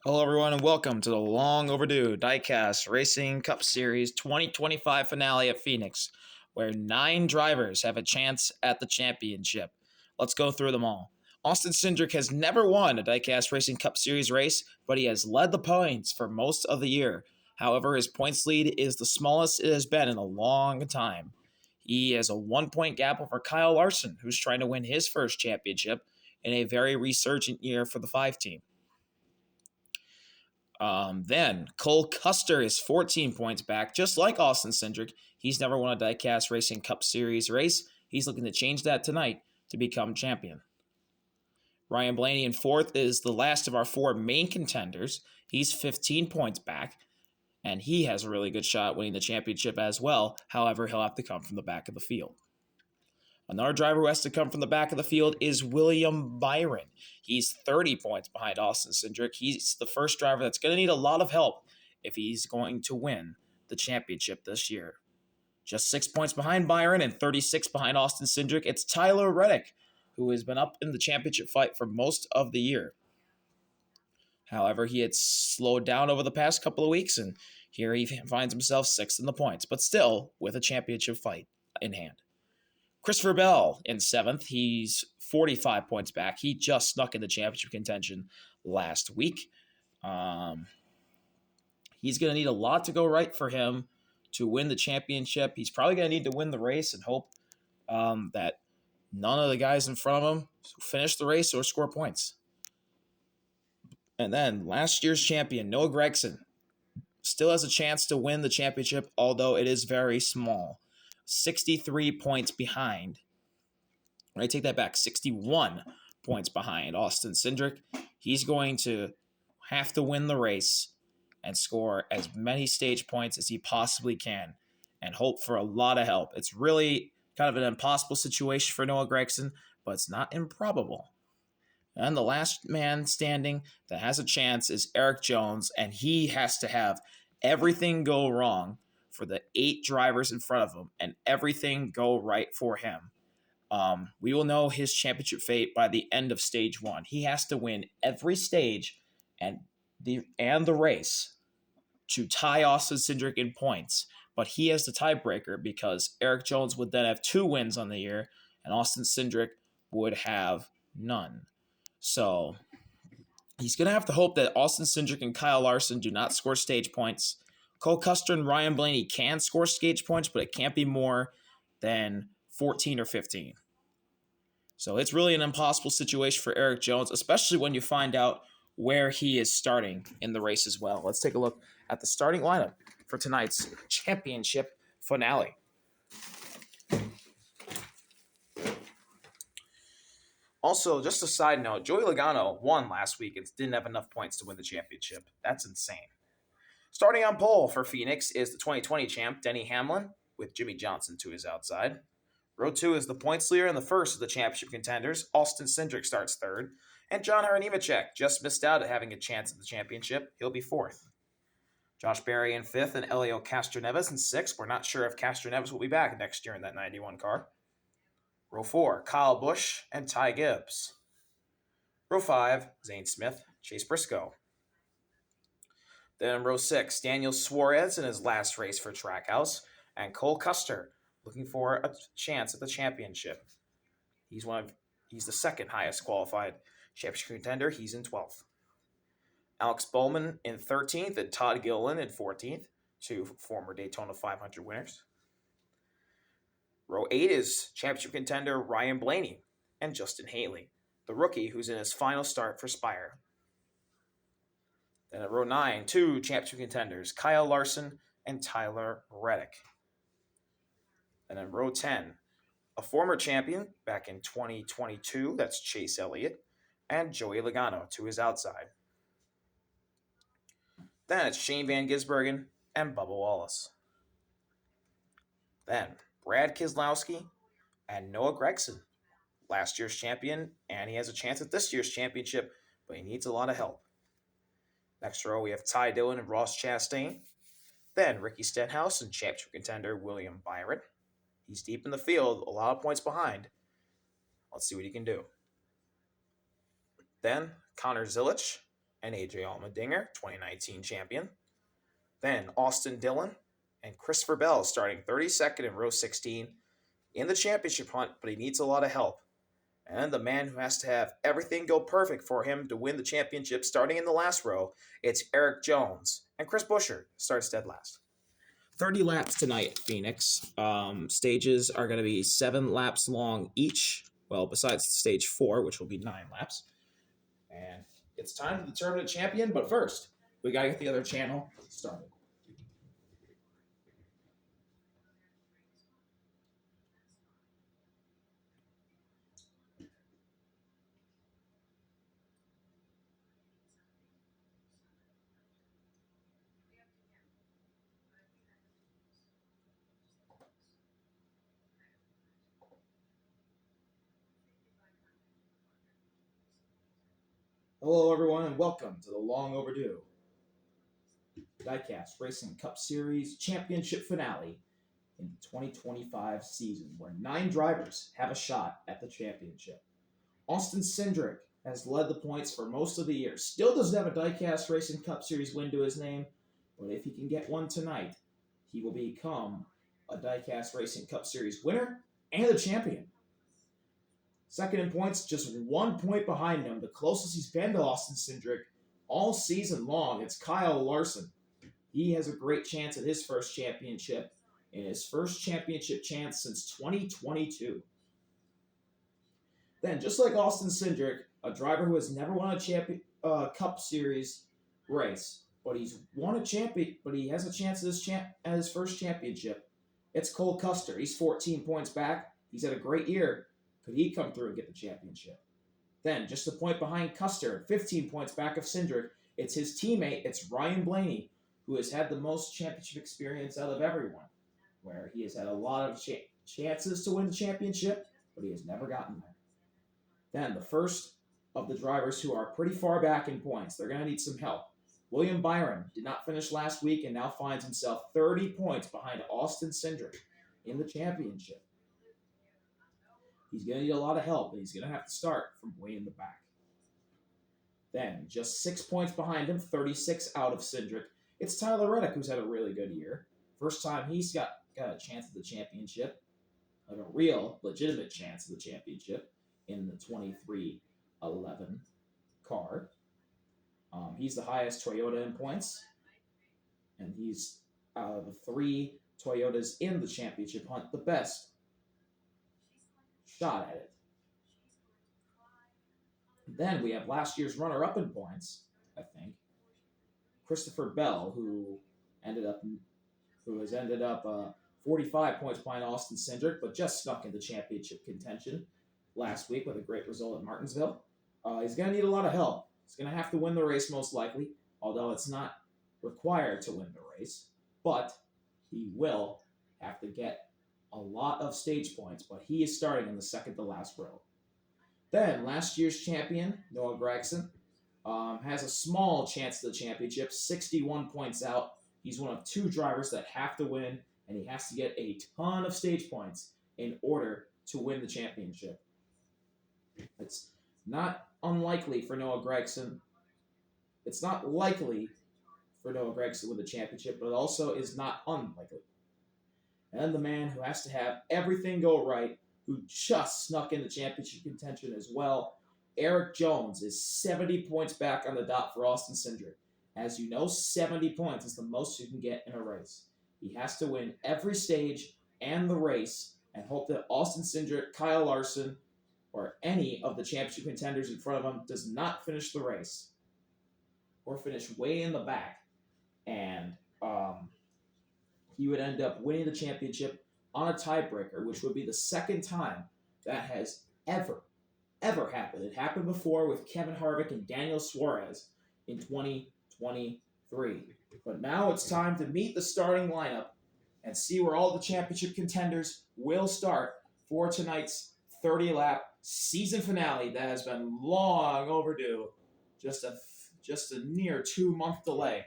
Hello, everyone, and welcome to the long overdue Diecast Racing Cup Series 2025 finale at Phoenix, where 9 drivers have a chance at the championship. Let's go through them all. Austin Cindric has never won a Diecast Racing Cup Series race, but he has led the points for most of the year. However, his points lead is the smallest it has been in a long time. He has a 1 point gap over Kyle Larson, who's trying to win his first championship in a very resurgent year for the 5 team. Then Cole Custer is 14 points back, just like Austin Cindric. He's never won a Diecast Racing Cup Series race. He's looking to change that tonight to become champion. Ryan Blaney in fourth is the last of our 4 main contenders. He's 15 points back, and he has a really good shot at winning the championship as well. However, he'll have to come from the back of the field. Another driver who has to come from the back of the field is William Byron. He's 30 points behind Austin Cindric. He's the first driver that's going to need a lot of help if he's going to win the championship this year. Just 6 points behind Byron and 36 behind Austin Cindric, it's Tyler Reddick, who has been up in the championship fight for most of the year. However, he had slowed down over the past couple of weeks, and here he finds himself 6th in the points, but still with a championship fight in hand. Christopher Bell in 7th. He's 45 points back. He just snuck into championship contention last week. He's going to need a lot to go right for him to win the championship. He's probably going to need to win the race and hope that none of the guys in front of him finish the race or score points. And then last year's champion, Noah Gragson, still has a chance to win the championship, although it is very small. 63 points behind. I take that back. 61 points behind Austin Cindric. He's going to have to win the race and score as many stage points as he possibly can and hope for a lot of help. It's really kind of an impossible situation for Noah Gragson, but it's not improbable. And the last man standing that has a chance is Eric Jones, and he has to have everything go wrong for the 8 drivers in front of him and everything go right for him. We will know his championship fate by the end of stage 1. He has to win every stage and the race to tie Austin Cindric in points, but he has the tiebreaker because Eric Jones would then have 2 wins on the year and Austin Cindric would have none. So he's going to have to hope that Austin Cindric and Kyle Larson do not score stage points. Cole Custer and Ryan Blaney can score stage points, but it can't be more than 14 or 15. So it's really an impossible situation for Eric Jones, especially when you find out where he is starting in the race as well. Let's take a look at the starting lineup for tonight's championship finale. Also, just a side note, Joey Logano won last week and didn't have enough points to win the championship. That's insane. Starting on pole for Phoenix is the 2020 champ, Denny Hamlin, with Jimmy Johnson to his outside. Row 2 is the points leader and the first of the championship contenders. Austin Cindric starts 3rd. And John Nemechek just missed out at having a chance at the championship. He'll be 4th. Josh Berry in 5th and Elio Castroneves in 6th. We're not sure if Castroneves will be back next year in that 91 car. Row 4, Kyle Busch and Ty Gibbs. Row 5, Zane Smith, Chase Briscoe. Then in row 6, Daniel Suarez in his last race for Trackhouse, and Cole Custer looking for a chance at the championship. He's the second highest qualified championship contender. He's in 12th. Alex Bowman in 13th and Todd Gilliland in 14th, 2 former Daytona 500 winners. Row 8 is championship contender Ryan Blaney and Justin Haley, the rookie who's in his final start for Spire. Then at row 9, 2 championship contenders, Kyle Larson and Tyler Reddick. And in row 10, a former champion back in 2022, that's Chase Elliott, and Joey Logano to his outside. Then it's Shane Van Gisbergen and Bubba Wallace. Then Brad Keselowski and Noah Gragson, last year's champion, and he has a chance at this year's championship, but he needs a lot of help. Next row, we have Ty Dillon and Ross Chastain. Then Ricky Stenhouse and championship contender William Byron. He's deep in the field, a lot of points behind. Let's see what he can do. Then Connor Zilich and AJ Allmendinger, 2019 champion. Then Austin Dillon and Christopher Bell starting 32nd in row 16 in the championship hunt, but he needs a lot of help. And the man who has to have everything go perfect for him to win the championship starting in the last row, it's Eric Jones. And Chris Buescher starts dead last. 30 laps tonight at Phoenix. Stages are going to be 7 laps long each. Well, besides stage 4, which will be 9 laps. And it's time to determine a champion, but first, we got to get the other channel started. Hello, everyone, and welcome to the long overdue Diecast Racing Cup Series Championship Finale in the 2025 season, where 9 drivers have a shot at the championship. Austin Cindric has led the points for most of the year. Still doesn't have a Diecast Racing Cup Series win to his name, but if he can get one tonight, he will become a Diecast Racing Cup Series winner and a champion. Second in points, just 1 point behind him. The closest he's been to Austin Cindric all season long, it's Kyle Larson. He has a great chance at his first championship, and his first championship chance since 2022. Then, just like Austin Cindric, a driver who has never won a Cup Series race, but he's won a champion, but he has a chance at his first championship. It's Cole Custer. He's 14 points back. He's had a great year. Could he come through and get the championship? Then, just a point behind Custer, 15 points back of Cindric, it's his teammate, it's Ryan Blaney, who has had the most championship experience out of everyone, where he has had a lot of chances to win the championship, but he has never gotten there. Then, the first of the drivers who are pretty far back in points, they're going to need some help. William Byron did not finish last week and now finds himself 30 points behind Austin Cindric in the championship. He's going to need a lot of help, and he's going to have to start from way in the back. Then, just 6 points behind him, 36 out of Cindric, it's Tyler Reddick, who's had a really good year. First time he's got a chance at the championship, like a real, legitimate chance at the championship in the 2311 car. He's the highest Toyota in points, and he's out of the 3 Toyotas in the championship hunt, the best shot at it. Then we have last year's runner-up in points, I think, Christopher Bell, who has ended up 45 points behind Austin Cindric, but just snuck into championship contention last week with a great result at Martinsville. He's going to need a lot of help. He's going to have to win the race most likely, although it's not required to win the race, but he will have to get a lot of stage points, but he is starting in the second to last row. Then, last year's champion, Noah Gragson, has a small chance at the championship, 61 points out. He's one of 2 drivers that have to win, and he has to get a ton of stage points in order to win the championship. It's not unlikely for Noah Gragson. It's not likely for Noah Gragson to win the championship, but it also is not unlikely. And then the man who has to have everything go right, who just snuck into championship contention as well, Eric Jones, is 70 points back on the dot for Austin Cindric. As you know, 70 points is the most you can get in a race. He has to win every stage and the race and hope that Austin Cindric, Kyle Larson, or any of the championship contenders in front of him does not finish the race or finish way in the back. And he would end up winning the championship on a tiebreaker, which would be the second time that has ever happened. It happened before with Kevin Harvick and Daniel Suarez in 2023. But now it's time to meet the starting lineup and see where all the championship contenders will start for tonight's 30-lap season finale that has been long overdue. Just a near 2-month delay.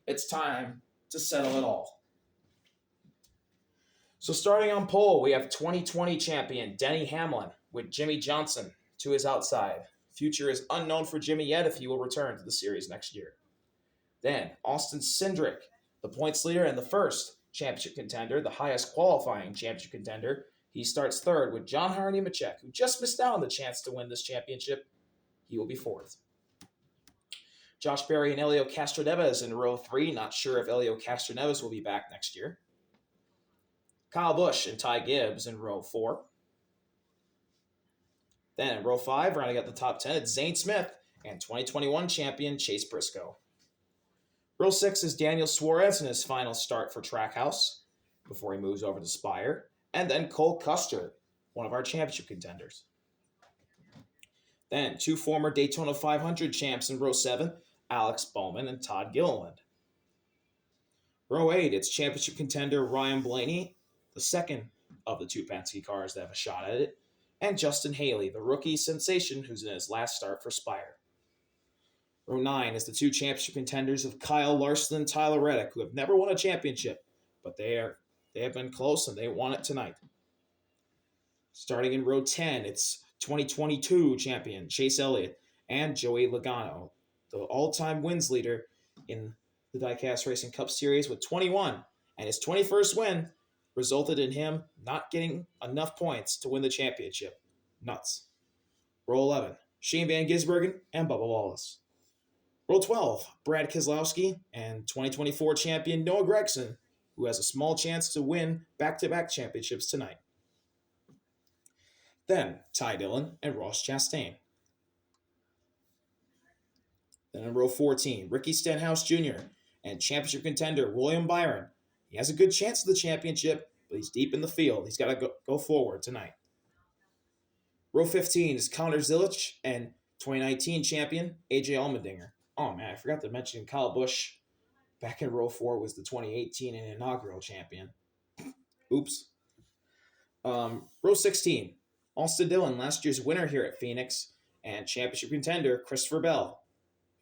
It's time to settle it all. So starting on pole, we have 2020 champion Denny Hamlin with Jimmy Johnson to his outside. future is unknown for Jimmy yet if he will return to the series next year. Then, Austin Cindric, the points leader and the first championship contender, the highest qualifying championship contender. He starts third with John Harney Machek, who just missed out on the chance to win this championship. He will be fourth. Josh Berry and Elio Castroneves in row 3. Not sure if Elio Castroneves will be back next year. Kyle Busch and Ty Gibbs in row 4. Then in row 5, rounding out the top 10, it's Zane Smith and 2021 champion Chase Briscoe. Row 6 is Daniel Suarez in his final start for Trackhouse before he moves over to Spire. And then Cole Custer, one of our championship contenders. Then 2 former Daytona 500 champs in row 7, Alex Bowman and Todd Gilliland. Row 8, it's championship contender Ryan Blaney, the second of the 2 Penske cars that have a shot at it, and Justin Haley, the rookie sensation who's in his last start for Spire. Row 9 is the 2 championship contenders of Kyle Larson and Tyler Reddick, who have never won a championship, but they have been close and they won it tonight. Starting in row 10, it's 2022 champion Chase Elliott and Joey Logano, the all-time wins leader in the Diecast Racing Cup Series with 21, and his 21st win resulted in him not getting enough points to win the championship. Nuts. Row 11, Shane Van Gisbergen and Bubba Wallace. Row 12, Brad Keselowski and 2024 champion Noah Gragson, who has a small chance to win back-to-back championships tonight. Then Ty Dillon and Ross Chastain. Then in row 14, Ricky Stenhouse Jr. and championship contender William Byron. He has a good chance of the championship, but he's deep in the field. He's got to go forward tonight. Row 15 is Connor Zilisch and 2019 champion AJ Allmendinger. Oh man, I forgot to mention Kyle Busch back in row 4 was the 2018 and inaugural champion. Oops. Row 16, Austin Dillon, last year's winner here at Phoenix, and championship contender Christopher Bell,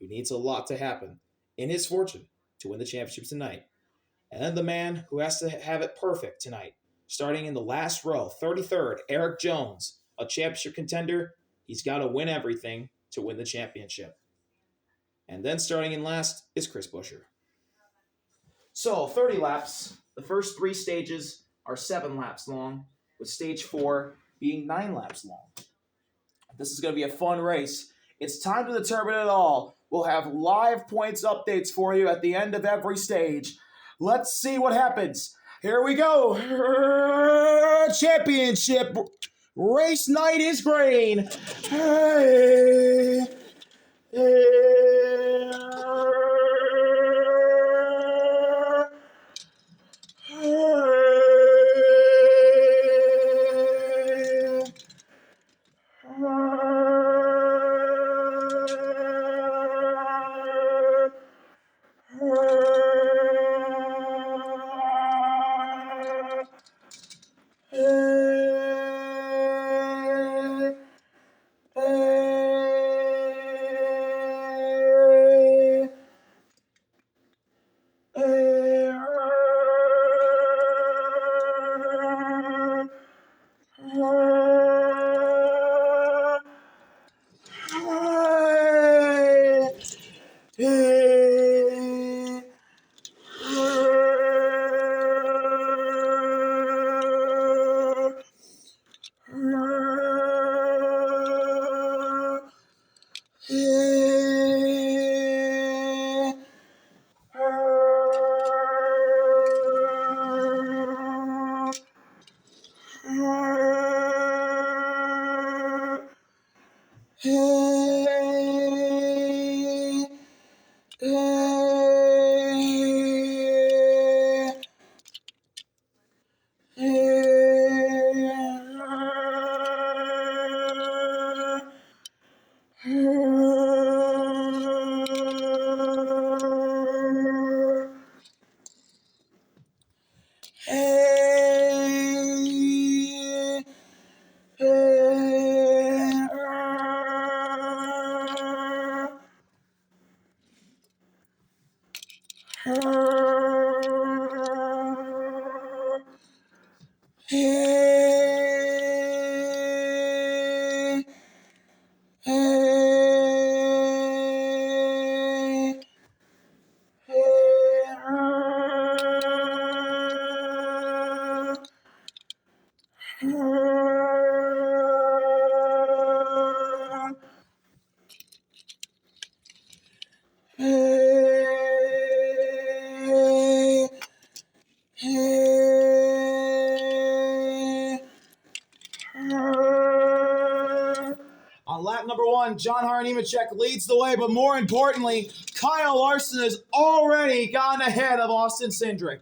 who needs a lot to happen in his fortune to win the championship tonight. And then the man who has to have it perfect tonight, starting in the last row, 33rd, Eric Jones, a championship contender. He's got to win everything to win the championship. And then starting in last is Chris Buescher. So 30 laps. The first 3 stages are 7 laps long, with stage 4 being 9 laps long. This is going to be a fun race. It's time to determine it all. We'll have live points updates for you at the end of every stage. Let's see what happens. Here we go. Championship race night is green. Hey. Hey. Hey. one. John Nemechek leads the way, but more importantly, Kyle Larson has already gotten ahead of Austin Cindric.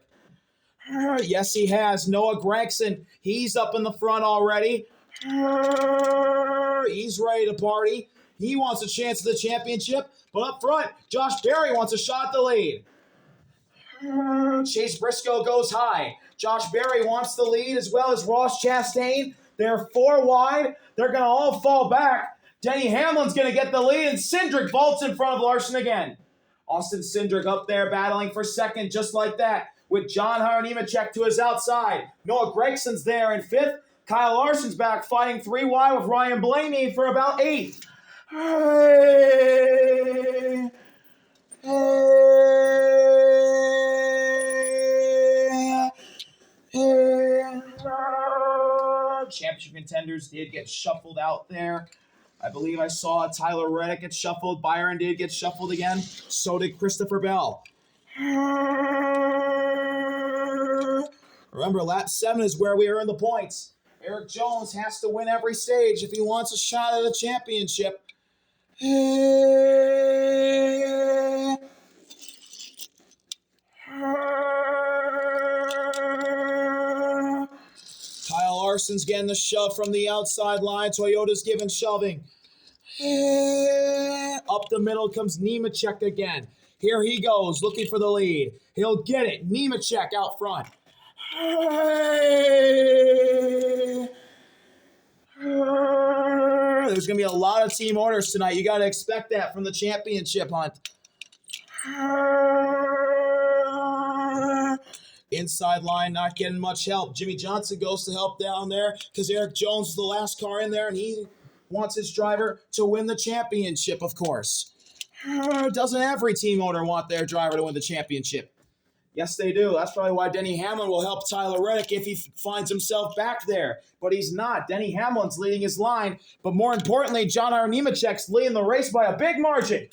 Yes, he has. Noah Gragson, he's up in the front already. He's ready to party. He wants a chance at the championship, but up front, Josh Berry wants a shot at the lead. Chase Briscoe goes high. Josh Berry wants the lead as well as Ross Chastain. They're 4 wide. They're going to all fall back. Denny Hamlin's going to get the lead, and Cindric vaults in front of Larson again. Austin Cindric up there battling for second just like that with John Nemechek to his outside. Noah Gregson's there in 5th. Kyle Larson's back fighting 3 wide with Ryan Blaney for about 8th. Hey. Championship contenders did get shuffled out there. I believe I saw Tyler Reddick get shuffled. Byron did get shuffled again. So did Christopher Bell. Remember, lap 7 is where we earn the points. Eric Jones has to win every stage if he wants a shot at a championship. Kyle Larson's getting the shove from the outside line. Toyota's giving shoving. Up the middle comes Nemechek again. Here he goes, looking for the lead. He'll get it. Nemechek out front. There's going to be a lot of team orders tonight. You got to expect that from the championship hunt. Inside line, not getting much help. Jimmy Johnson goes to help down there because Eric Jones is the last car in there, and he wants his driver to win the championship, of course. Doesn't every team owner want their driver to win the championship? Yes, they do. That's probably why Denny Hamlin will help Tyler Reddick if he finds himself back there. But he's not. Denny Hamlin's leading his line. But more importantly, John Nemechek's leading the race by a big margin.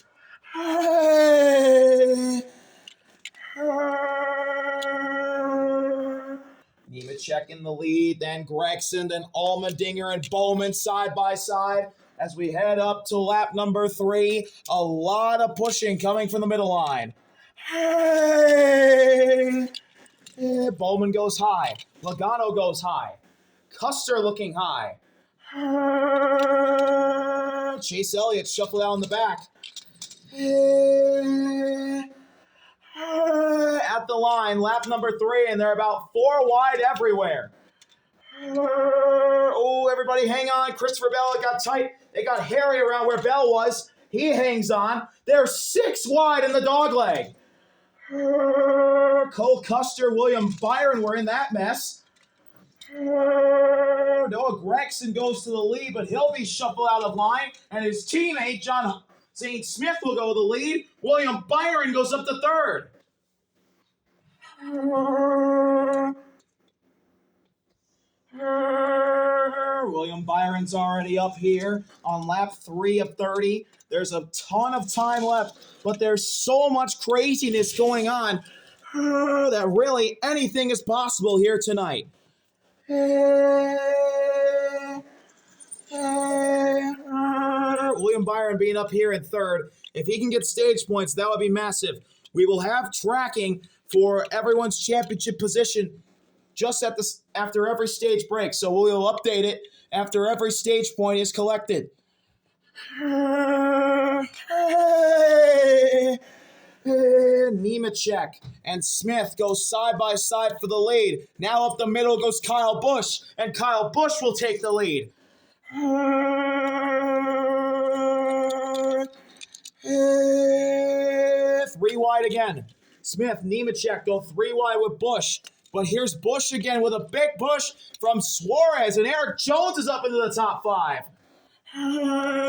Nemechek in the lead, then Gregson, then Allmendinger and Bowman side by side as we head up to lap number 3. A lot of pushing coming from the middle line. Bowman goes high. Logano goes high. Custer looking high. Chase Elliott shuffled out in the back. At the line, lap number 3, and they're about 4 wide everywhere. Oh, everybody hang on. Christopher Bell, it got tight. They got Harry around where Bell was. He hangs on. They're 6 wide in the dogleg. Cole Custer, William Byron were in that mess. Noah Gregson goes to the lead, but he'll be shuffled out of line, and his teammate, John St. Smith, will go to the lead. William Byron goes up to 3rd. William Byron's already up here on lap 3 of 30. There's a ton of time left, but there's so much craziness going on that really anything is possible here tonight. William Byron being up here in 3rd. If he can get stage points, that would be massive. We will have tracking for everyone's championship position just after every stage break. So we will update it after every stage point is collected. Nemechek and Smith go side by side for the lead. Now up the middle goes Kyle Busch, and Kyle Busch will take the lead. 3 wide again. Smith, Nemechek go 3 wide with Busch. But here's Busch again with a big push from Suarez, and Eric Jones is up into the top 5.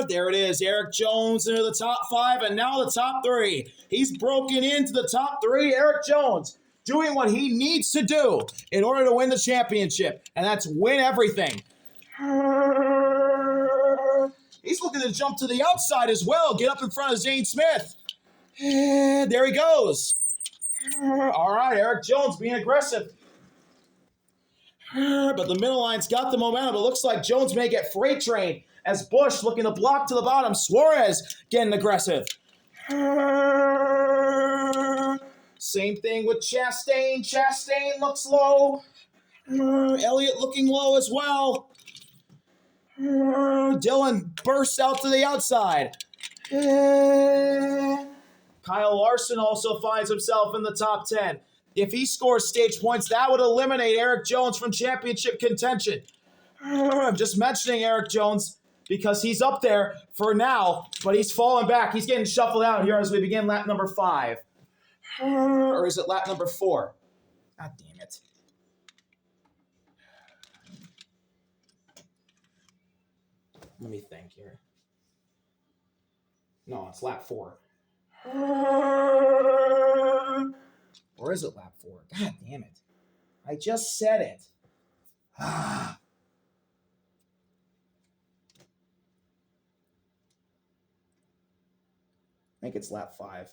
There it is, Eric Jones into the top 5, and now the top 3. He's broken into the top 3. Eric Jones doing what he needs to do in order to win the championship, and that's win everything. He's looking to jump to the outside as well, get up in front of Zane Smith. There he goes. All right, Eric Jones being aggressive. But the middle line's got the momentum. It looks like Jones may get freight trained as Busch looking to block to the bottom. Suarez getting aggressive. Same thing with Chastain. Chastain looks low. Elliott looking low as well. Dillon bursts out to the outside. Kyle Larson also finds himself in the top 10. If he scores stage points, that would eliminate Eric Jones from championship contention. I'm just mentioning Eric Jones because he's up there for now, but he's falling back. He's getting shuffled out here as we begin lap number 5. Or is it lap number 4? God damn it. Let me think here. No, it's lap 4. Or is it lap 4? God damn it. I just said it. I think it's lap 5.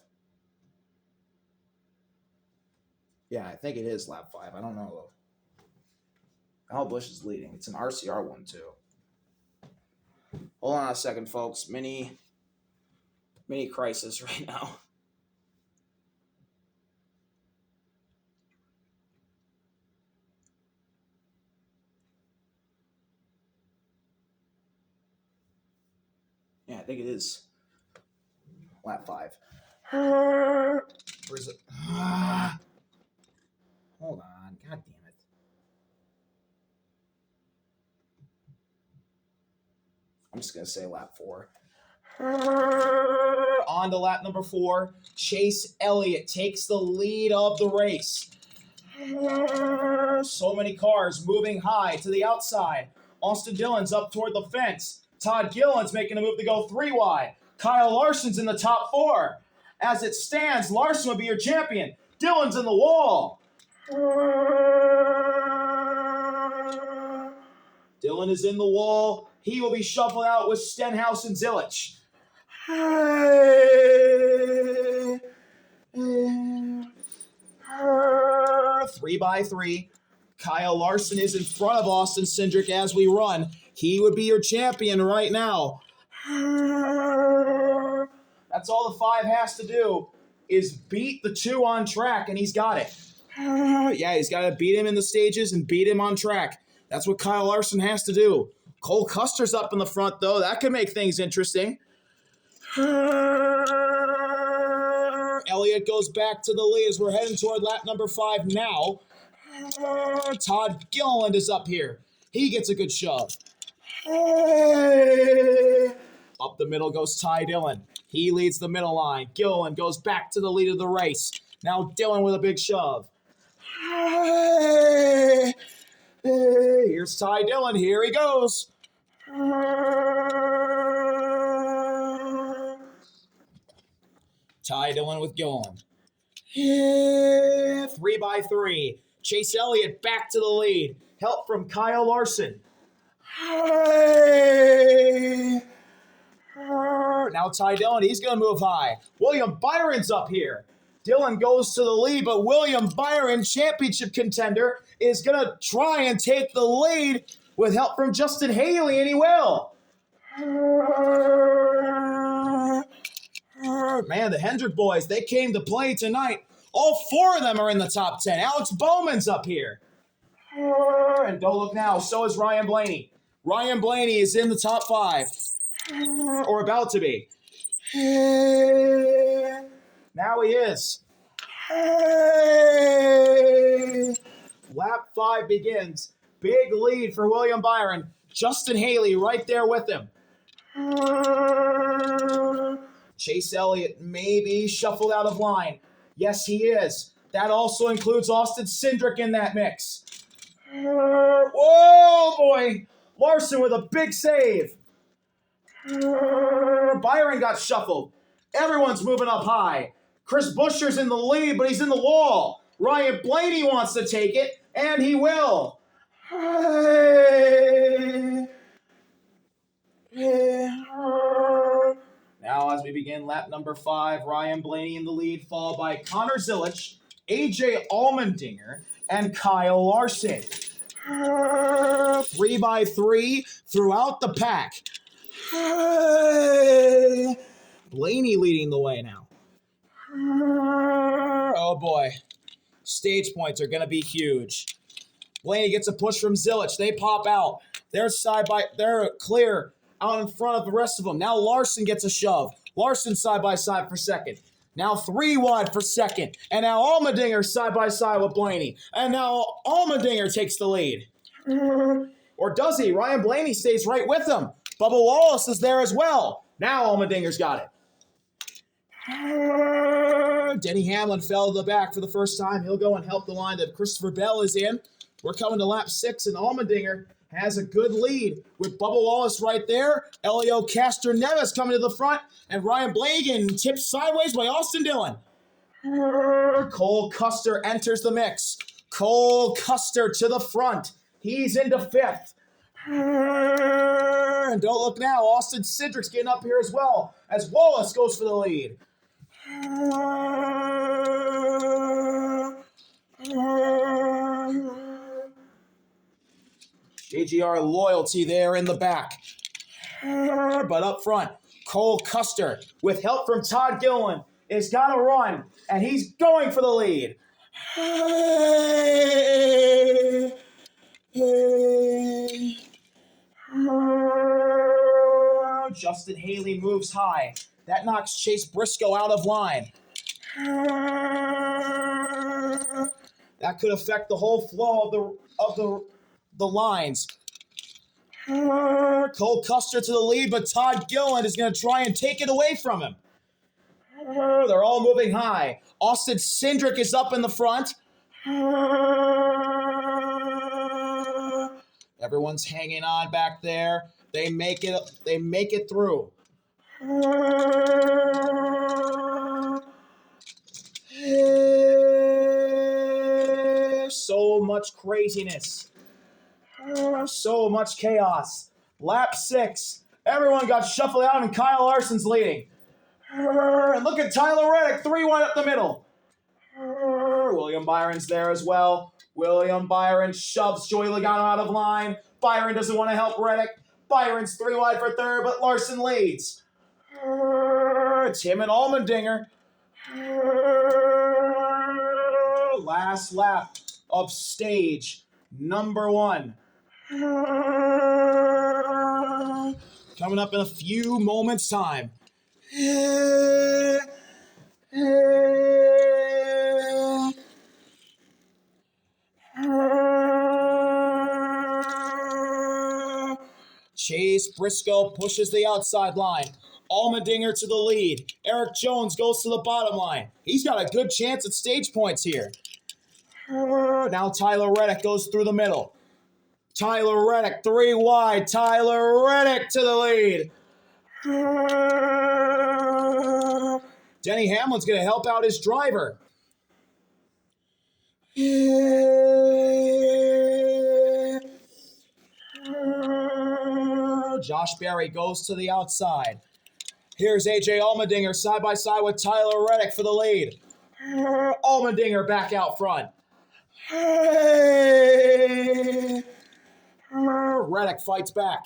Yeah, I think it is lap 5. I don't know though. Kyle Busch is leading. It's an RCR one too. Hold on a second, folks. Mini crisis right now. Yeah, I think it is lap 5. Or is it? Hold on. God damn it. I'm just going to say lap 4. On to lap number 4. Chase Elliott takes the lead of the race. So many cars moving high to the outside. Austin Dillon's up toward the fence. Todd Gilliland's making a move to go 3 wide. Kyle Larson's in the top 4. As it stands, Larson would be your champion. Dillon's in the wall. Dillon is in the wall. He will be shuffled out with Stenhouse and Zilich. 3x3. Kyle Larson is in front of Austin Cindric as we run. He would be your champion right now. That's all the 5 has to do is beat the 2 on track, and he's got it. Yeah, he's got to beat him in the stages and beat him on track. That's what Kyle Larson has to do. Cole Custer's up in the front, though. That could make things interesting. Elliott goes back to the lead as we're heading toward lap number 5 now. Todd Gilliland is up here. He gets a good shove. Up the middle goes Ty Dillon. He leads the middle line. Gilliland goes back to the lead of the race. Now Dillon with a big shove. Here's Ty Dillon. Here he goes. Ty Dillon with Gilliland. 3x3. Chase Elliott back to the lead. Help from Kyle Larson. Now Ty Dillon, he's going to move high. William Byron's up here. Dillon goes to the lead, but William Byron, championship contender, is going to try and take the lead with help from Justin Haley, and he will. Man, the Hendrick boys, they came to play tonight. All 4 of them are in the top 10. Alex Bowman's up here. And don't look now, so is Ryan Blaney. Ryan Blaney is in the top 5. Or about to be. Now he is. Lap 5 begins. Big lead for William Byron. Justin Haley right there with him. Chase Elliott may be shuffled out of line. Yes, he is. That also includes Austin Cindric in that mix. Whoa, boy. Larson with a big save. Byron got shuffled. Everyone's moving up high. Chris Buescher's in the lead, but he's in the wall. Ryan Blaney wants to take it, and he will. Now, as we begin lap number 5, Ryan Blaney in the lead, followed by Connor Zilich, AJ Allmendinger, and Kyle Larson. 3x3 throughout the pack. Blaney leading the way now. Oh boy. Stage points are going to be huge. Blaney gets a push from Zilich. They pop out. They're clear out in front of the rest of them. Now Larson gets a shove. Larson side by side for second. Now 3 wide for second. And now Allmendinger side by side with Blaney. And now Allmendinger takes the lead. Or does he? Ryan Blaney stays right with him. Bubba Wallace is there as well. Now Allmendinger's got it. Denny Hamlin fell to the back for the first time. He'll go and help the line that Christopher Bell is in. We're coming to lap 6, and Allmendinger has a good lead with Bubba Wallace right there. Elio Castroneves coming to the front, and Ryan Blagan tipped sideways by Austin Dillon. Cole Custer enters the mix. Cole Custer to the front. He's into 5th. And don't look now, Austin Cindric's getting up here as well, as Wallace goes for the lead. JGR Loyalty there in the back. But up front, Cole Custer, with help from Todd Gilliland, is got to run, and he's going for the lead. Justin Haley moves high. That knocks Chase Briscoe out of line. That could affect the whole flow of the lines. Cole Custer to the lead, but Todd Gilliland is going to try and take it away from him. They're all moving high. Austin Cindric is up in the front. Everyone's hanging on back there. They make it through. So much craziness. So much chaos. Lap 6. Everyone got shuffled out and Kyle Larson's leading. And look at Tyler Reddick, 3 wide up the middle. William Byron's there as well. William Byron shoves Joey Logano out of line. Byron doesn't want to help Reddick. Byron's 3 wide for third, but Larson leads. It's him and Allmendinger. Last lap of stage number 1. Coming up in a few moments' time. Chase Briscoe pushes the outside line. Allmendinger to the lead. Eric Jones goes to the bottom line. He's got a good chance at stage points here. Now Tyler Reddick goes through the middle. Tyler Reddick, 3 wide. Tyler Reddick to the lead. Denny Hamlin's going to help out his driver. Josh Berry goes to the outside. Here's AJ Allmendinger side by side with Tyler Reddick for the lead. Allmendinger back out front. Reddick fights back.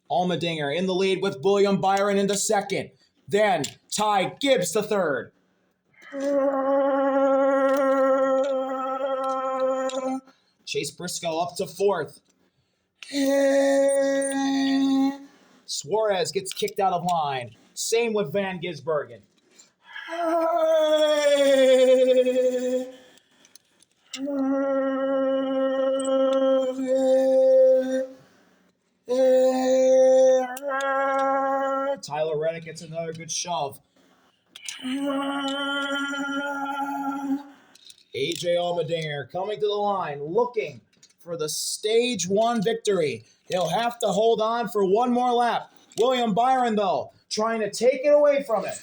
Allmendinger in the lead with William Byron into second. Then Ty Gibbs to third. Chase Briscoe up to fourth. Suarez gets kicked out of line. Same with Van Gisbergen. Tyler Reddick gets another good shove. AJ Allmendinger coming to the line, looking for the stage 1 victory. He'll have to hold on for one more lap. William Byron, though, trying to take it away from him.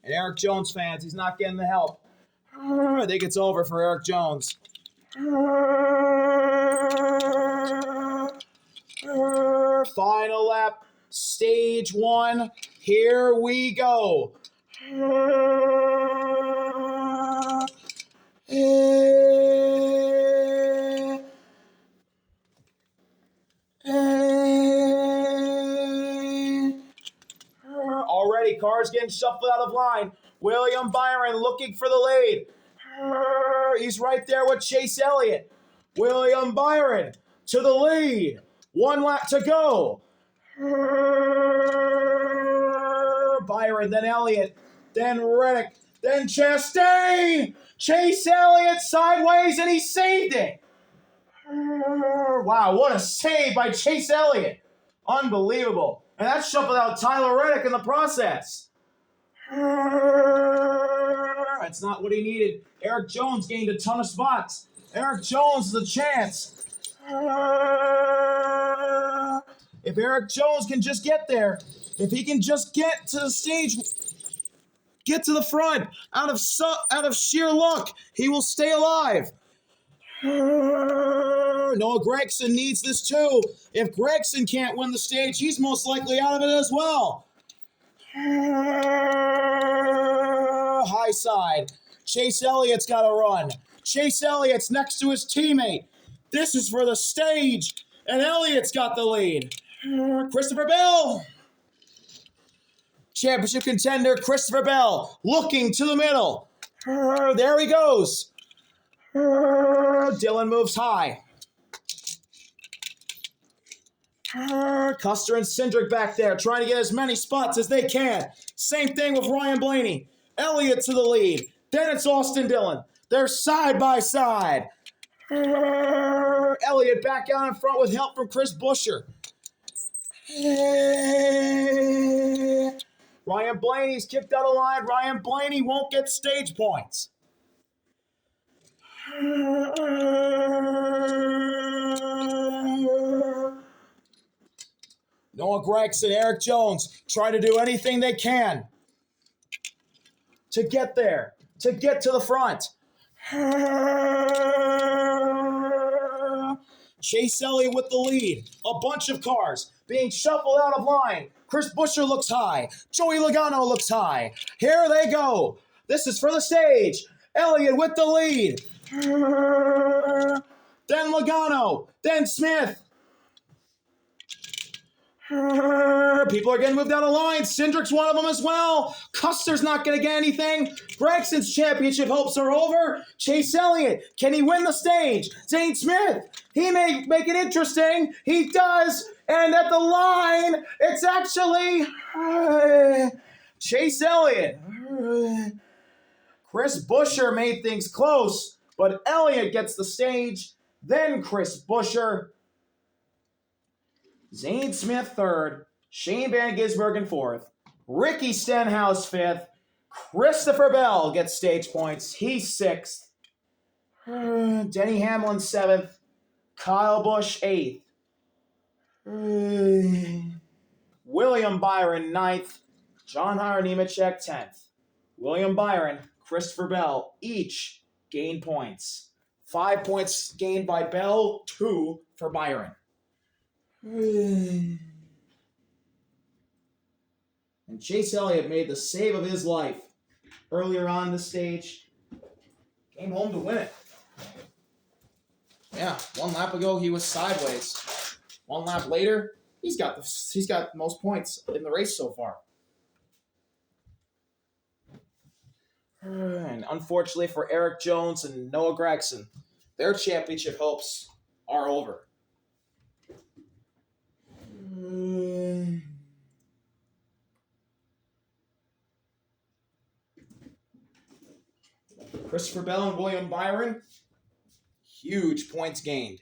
And Eric Jones fans, he's not getting the help. I think it's over for Eric Jones. Final lap, stage 1. Here we go. Cars getting shuffled out of line. William Byron looking for the lead. He's right there with Chase Elliott. William Byron to the lead. 1 lap to go. Byron, then Elliott, then Reddick, then Chastain. Chase Elliott sideways, and he saved it. Wow, what a save by Chase Elliott. Unbelievable. And that shuffled out Tyler Reddick in the process. That's not what he needed. Eric Jones gained a ton of spots. Eric Jones is a chance. If Eric Jones can just get there, if he can just get to the stage, get to the front, out of sheer luck, he will stay alive. Noah Gragson needs this too. If Gragson can't win the stage, he's most likely out of it as well. High side. Chase Elliott's got to run. Chase Elliott's next to his teammate. This is for the stage, and Elliott's got the lead. Christopher Bell. Championship contender Christopher Bell looking to the middle. There he goes. Dylan moves high. Custer and Cindric back there trying to get as many spots as they can. Same thing with Ryan Blaney. Elliott to the lead. Then it's Austin Dillon. They're side by side. Elliott back out in front with help from Chris Buescher. Ryan Blaney's kicked out of line. Ryan Blaney won't get stage points. Noah Gragson, Eric Jones trying to do anything they can to get there, to get to the front. Chase Elliott with the lead. A bunch of cars being shuffled out of line. Chris Buescher looks high. Joey Logano looks high. Here they go. This is for the stage. Elliott with the lead. Then Logano. Then Smith. People are getting moved out of line. Cindric's one of them as well. Custer's not going to get anything. Gregson's championship hopes are over. Chase Elliott, can he win the stage? Zane Smith, he may make it interesting. He does. And at the line, it's actually Chase Elliott. Chris Buescher made things close, but Elliott gets the stage. Then Chris Buescher. Zane Smith third, Shane Van Gisbergen fourth, Ricky Stenhouse fifth, Christopher Bell gets stage points, he's sixth, Denny Hamlin seventh, Kyle Busch eighth, William Byron ninth, John Hunter Nemechek 10th. William Byron, Christopher Bell each gain points. 5 points gained by Bell, 2 for Byron. And Chase Elliott made the save of his life earlier on the stage. Came home to win it. Yeah, 1 lap ago he was sideways. 1 lap later, he's got the most points in the race so far. And unfortunately for Eric Jones and Noah Gragson, their championship hopes are over. Christopher Bell and William Byron, huge points gained.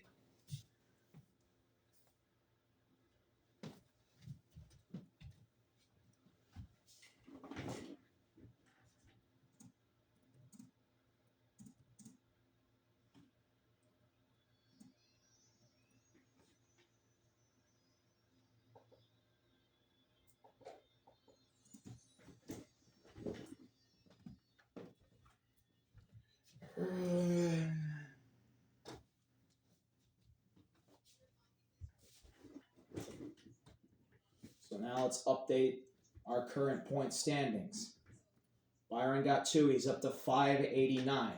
So now let's update our current point standings. Byron got 2. He's up to 589.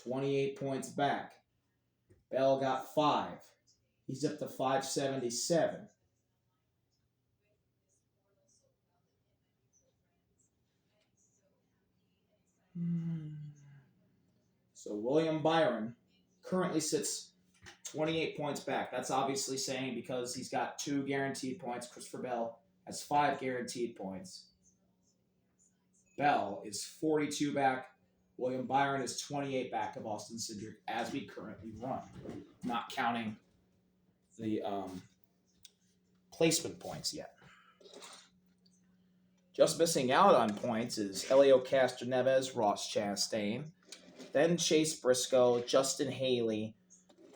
28 points back. Bell got 5. He's up to 577. So William Byron currently sits 28 points back. That's obviously saying because he's got 2 guaranteed points. Christopher Bell has 5 guaranteed points. Bell is 42 back. William Byron is 28 back of Austin Cindric as we currently run, not counting the placement points yet. Just missing out on points is Elio Castroneves, Ross Chastain, then Chase Briscoe, Justin Haley,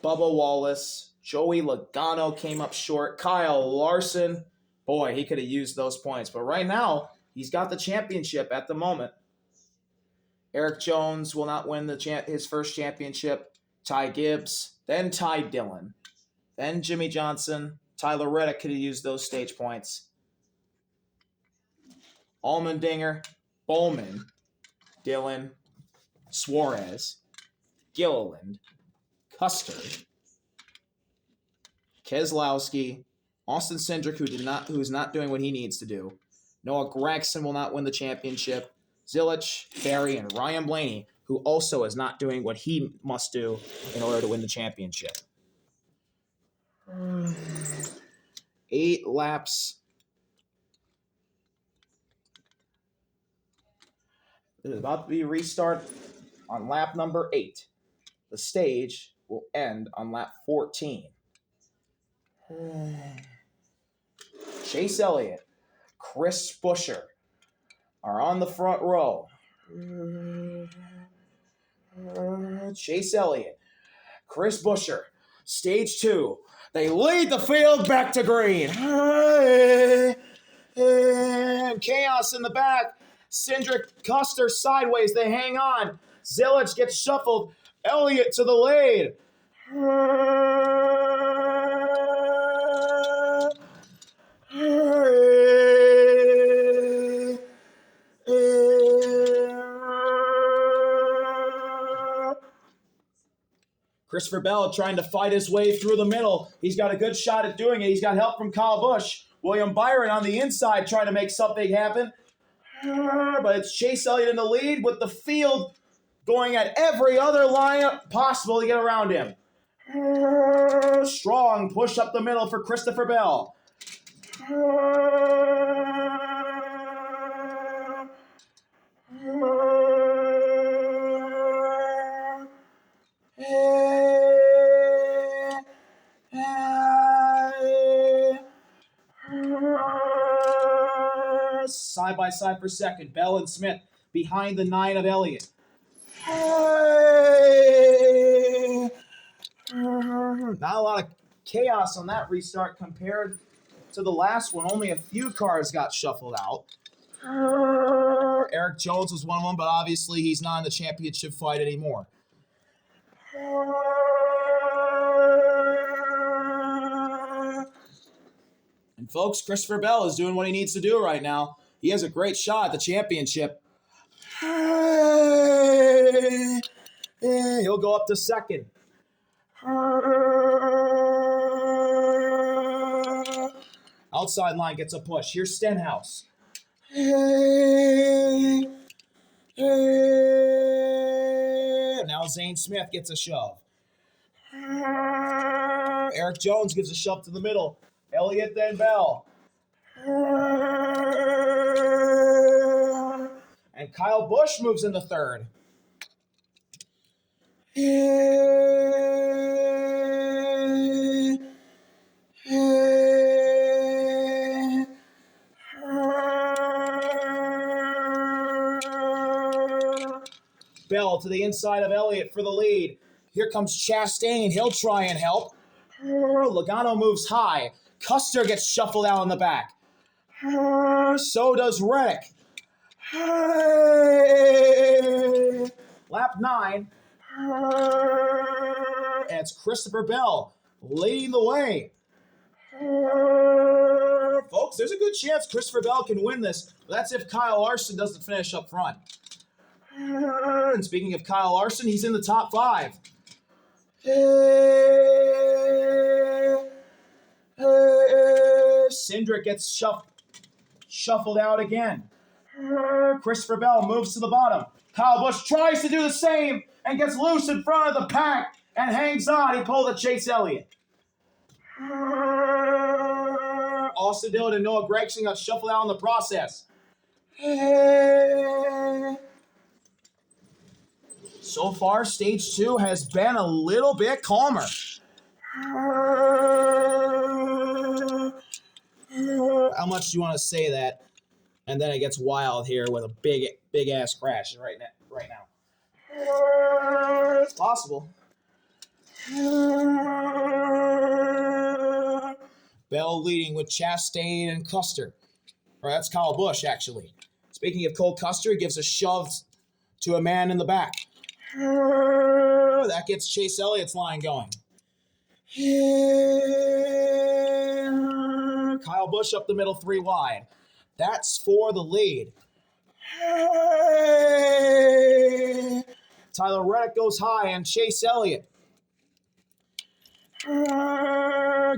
Bubba Wallace, Joey Logano came up short, Kyle Larson. Boy, he could have used those points. But right now, he's got the championship at the moment. Eric Jones will not win his first championship. Ty Gibbs, then Ty Dillon, then Jimmy Johnson. Tyler Reddick could have used those stage points. Allmendinger, Bowman, Dillon, Suarez, Gilliland, Custer, Keselowski, Austin Cindric, who's not doing what he needs to do. Noah Gragson will not win the championship. Zilich, Barry, and Ryan Blaney, who also is not doing what he must do in order to win the championship. 8 laps. It is about to be restart on lap number 8. The stage will end on lap 14. Chase Elliott, Chris Buescher are on the front row. Chase Elliott, Chris Buescher, stage 2. They lead the field back to green. And chaos in the back. Cindric, Custer sideways. They hang on. Zilich gets shuffled. Elliott to the lead. Christopher Bell trying to fight his way through the middle. He's got a good shot at doing it. He's got help from Kyle Busch. William Byron on the inside trying to make something happen. But it's Chase Elliott in the lead with the field going at every other line possible to get around him. Strong push up the middle for Christopher Bell. Side by side for second. Bell and Smith behind the 9 of Elliott. Not a lot of chaos on that restart compared to the last one. Only a few cars got shuffled out. Eric Jones was one of them, but obviously he's not in the championship fight anymore. And folks, Christopher Bell is doing what he needs to do right now. He has a great shot at the championship. He'll go up to second. Outside line gets a push. Here's Stenhouse. Now Zane Smith gets a shove. Eric Jones gives a shove to the middle. Elliott, then Bell. And Kyle Busch moves into third. Bell to the inside of Elliott for the lead. Here comes Chastain. He'll try and help. Logano moves high. Custer gets shuffled out in the back. So does Reddick. Lap 9. And it's Christopher Bell leading the way. Folks, there's a good chance Christopher Bell can win this. But that's if Kyle Larson doesn't finish up front. And speaking of Kyle Larson, he's in the top 5. Cindric gets shuffled out again. Christopher Bell moves to the bottom. Kyle Busch tries to do the same and gets loose in front of the pack and hangs on. He pulled a Chase Elliott. Austin Dillon and Noah Gragson got shuffled out in the process. So far, stage 2 has been a little bit calmer. How much do you want to say that? And then it gets wild here with a big ass crash right now. It's possible. Bell leading with Chastain and Custer. Or that's Kyle Busch, actually. Speaking of Cole Custer, he gives a shove to a man in the back. That gets Chase Elliott's line going. Kyle Busch up the middle, 3 wide. That's for the lead. Tyler Reddick goes high, and Chase Elliott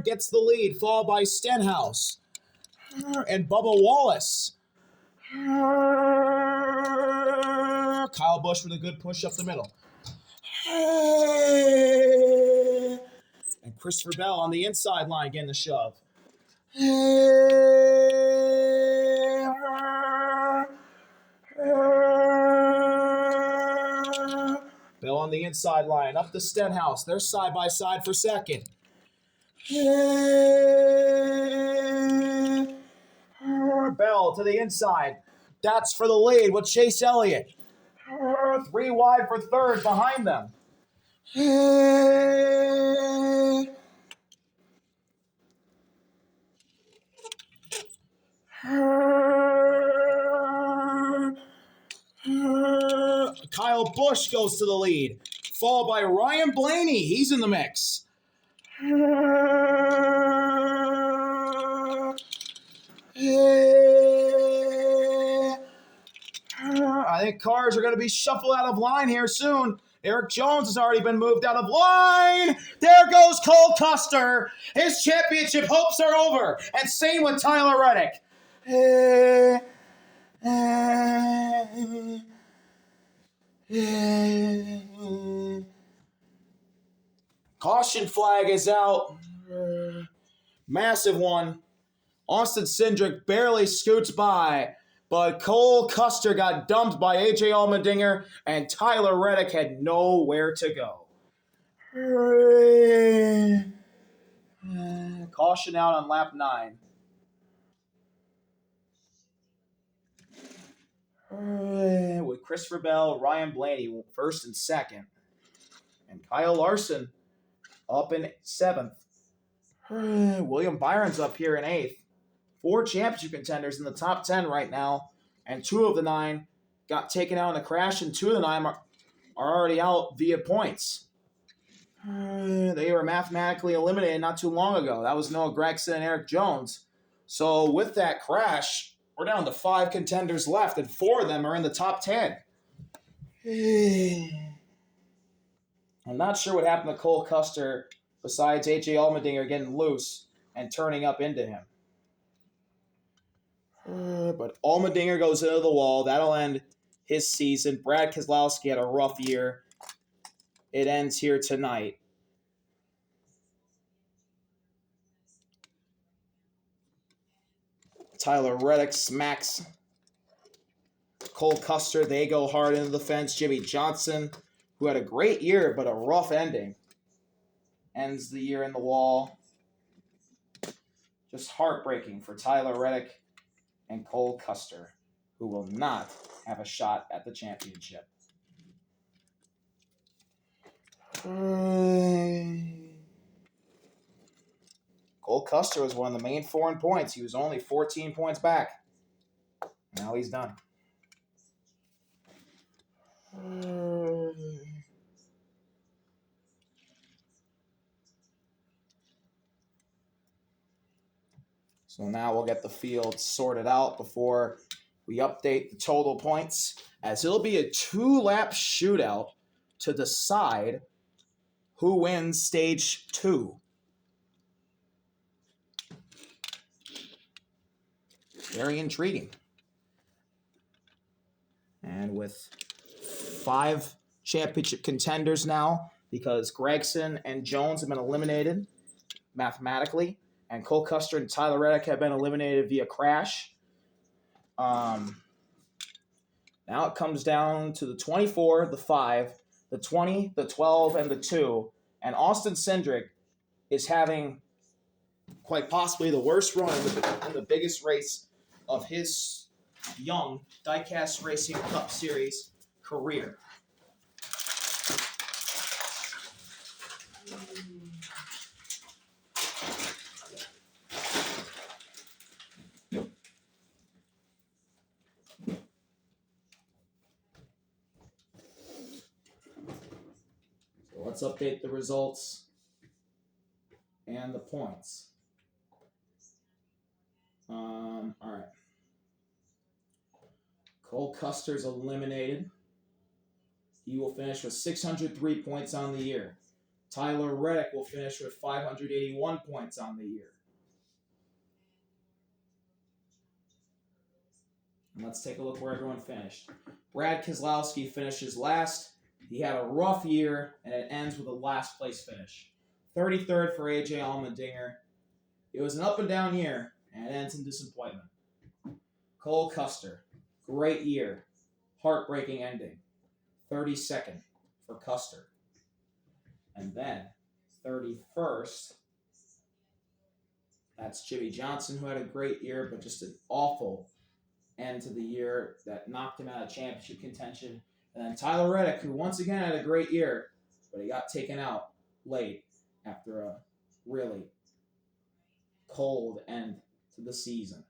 gets the lead, followed by Stenhouse and Bubba Wallace. Kyle Busch with a good push up the middle. And Christopher Bell on the inside line getting the shove. Bell on the inside line, up to Stenhouse. They're side by side for second. Bell to the inside. That's for the lead with Chase Elliott. 3 wide for third behind them. Kyle Busch goes to the lead, followed by Ryan Blaney. He's in the mix. I think cars are going to be shuffled out of line here soon. Eric Jones has already been moved out of line. There goes Cole Custer. His championship hopes are over. And same with Tyler Reddick. Caution flag is out. Massive one. Austin Cindric barely scoots by, but Cole Custer got dumped by AJ Allmendinger, and Tyler Reddick had nowhere to go. Caution out on lap 9. With Christopher Bell, Ryan Blaney first and second, and Kyle Larson up in 7th. William Byron's up here in 8th. 4 championship contenders in the top 10 right now, and 2 of the 9 got taken out in a crash, and 2 of the 9 are already out via points. They were mathematically eliminated not too long ago. That was Noah Gragson and Eric Jones. So with that crash, we're down to 5 contenders left, and 4 of them are in the top 10. I'm not sure what happened to Cole Custer besides AJ Allmendinger getting loose and turning up into him. But Allmendinger goes into the wall. That'll end his season. Brad Keselowski had a rough year. It ends here tonight. Tyler Reddick smacks Cole Custer. They go hard into the fence. Jimmy Johnson, who had a great year but a rough ending, ends the year in the wall. Just heartbreaking for Tyler Reddick and Cole Custer, who will not have a shot at the championship. Cole Custer was one of the main 4 in points. He was only 14 points back. Now he's done. So now we'll get the field sorted out before we update the total points, as it'll be a 2-lap shootout to decide who wins stage 2. Very intriguing. with 5 championship contenders now because Gregson and Jones have been eliminated mathematically, and Cole Custer and Tyler Reddick have been eliminated via crash. Now it comes down to the 24, the 5, the 20, the 12, and the 2, and Austin Cindric is having quite possibly the worst run in the biggest race of his young Diecast Racing Cup Series career. So let's update the results and the points. All right. Cole Custer's eliminated. He will finish with 603 points on the year. Tyler Reddick will finish with 581 points on the year. And let's take a look where everyone finished. Brad Keselowski finishes last. He had a rough year, and it ends with a last place finish. 33rd for AJ Allmendinger. It was an up and down year, and it ends in disappointment. Cole Custer, great year, heartbreaking ending. 32nd for Custer. And then 31st, that's Jimmy Johnson, who had a great year, but just an awful end to the year that knocked him out of championship contention. And then Tyler Reddick, who once again had a great year, but he got taken out late after a really cold end to the season.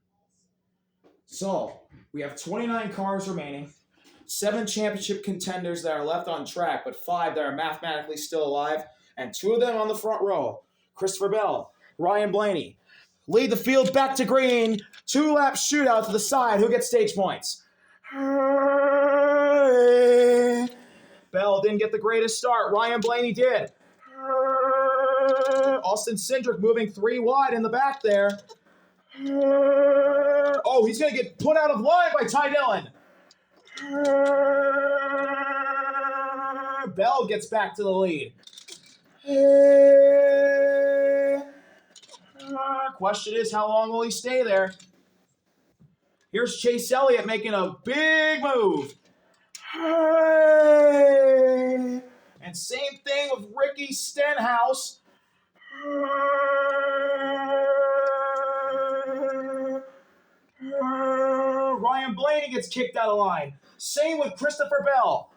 So, we have 29 cars remaining, 7 championship contenders that are left on track, but 5 that are mathematically still alive, and 2 of them on the front row. Christopher Bell, Ryan Blaney. Lead the field back to green. 2-lap shootout to the side. Who gets stage points? Bell didn't get the greatest start. Ryan Blaney did. Austin Cindric moving 3 wide in the back there. Oh, he's going to get put out of line by Ty Dillon. Bell gets back to the lead. Question is, how long will he stay there? Here's Chase Elliott making a big move. And same thing with Ricky Stenhouse. Ryan Blaney gets kicked out of line. Same with Christopher Bell.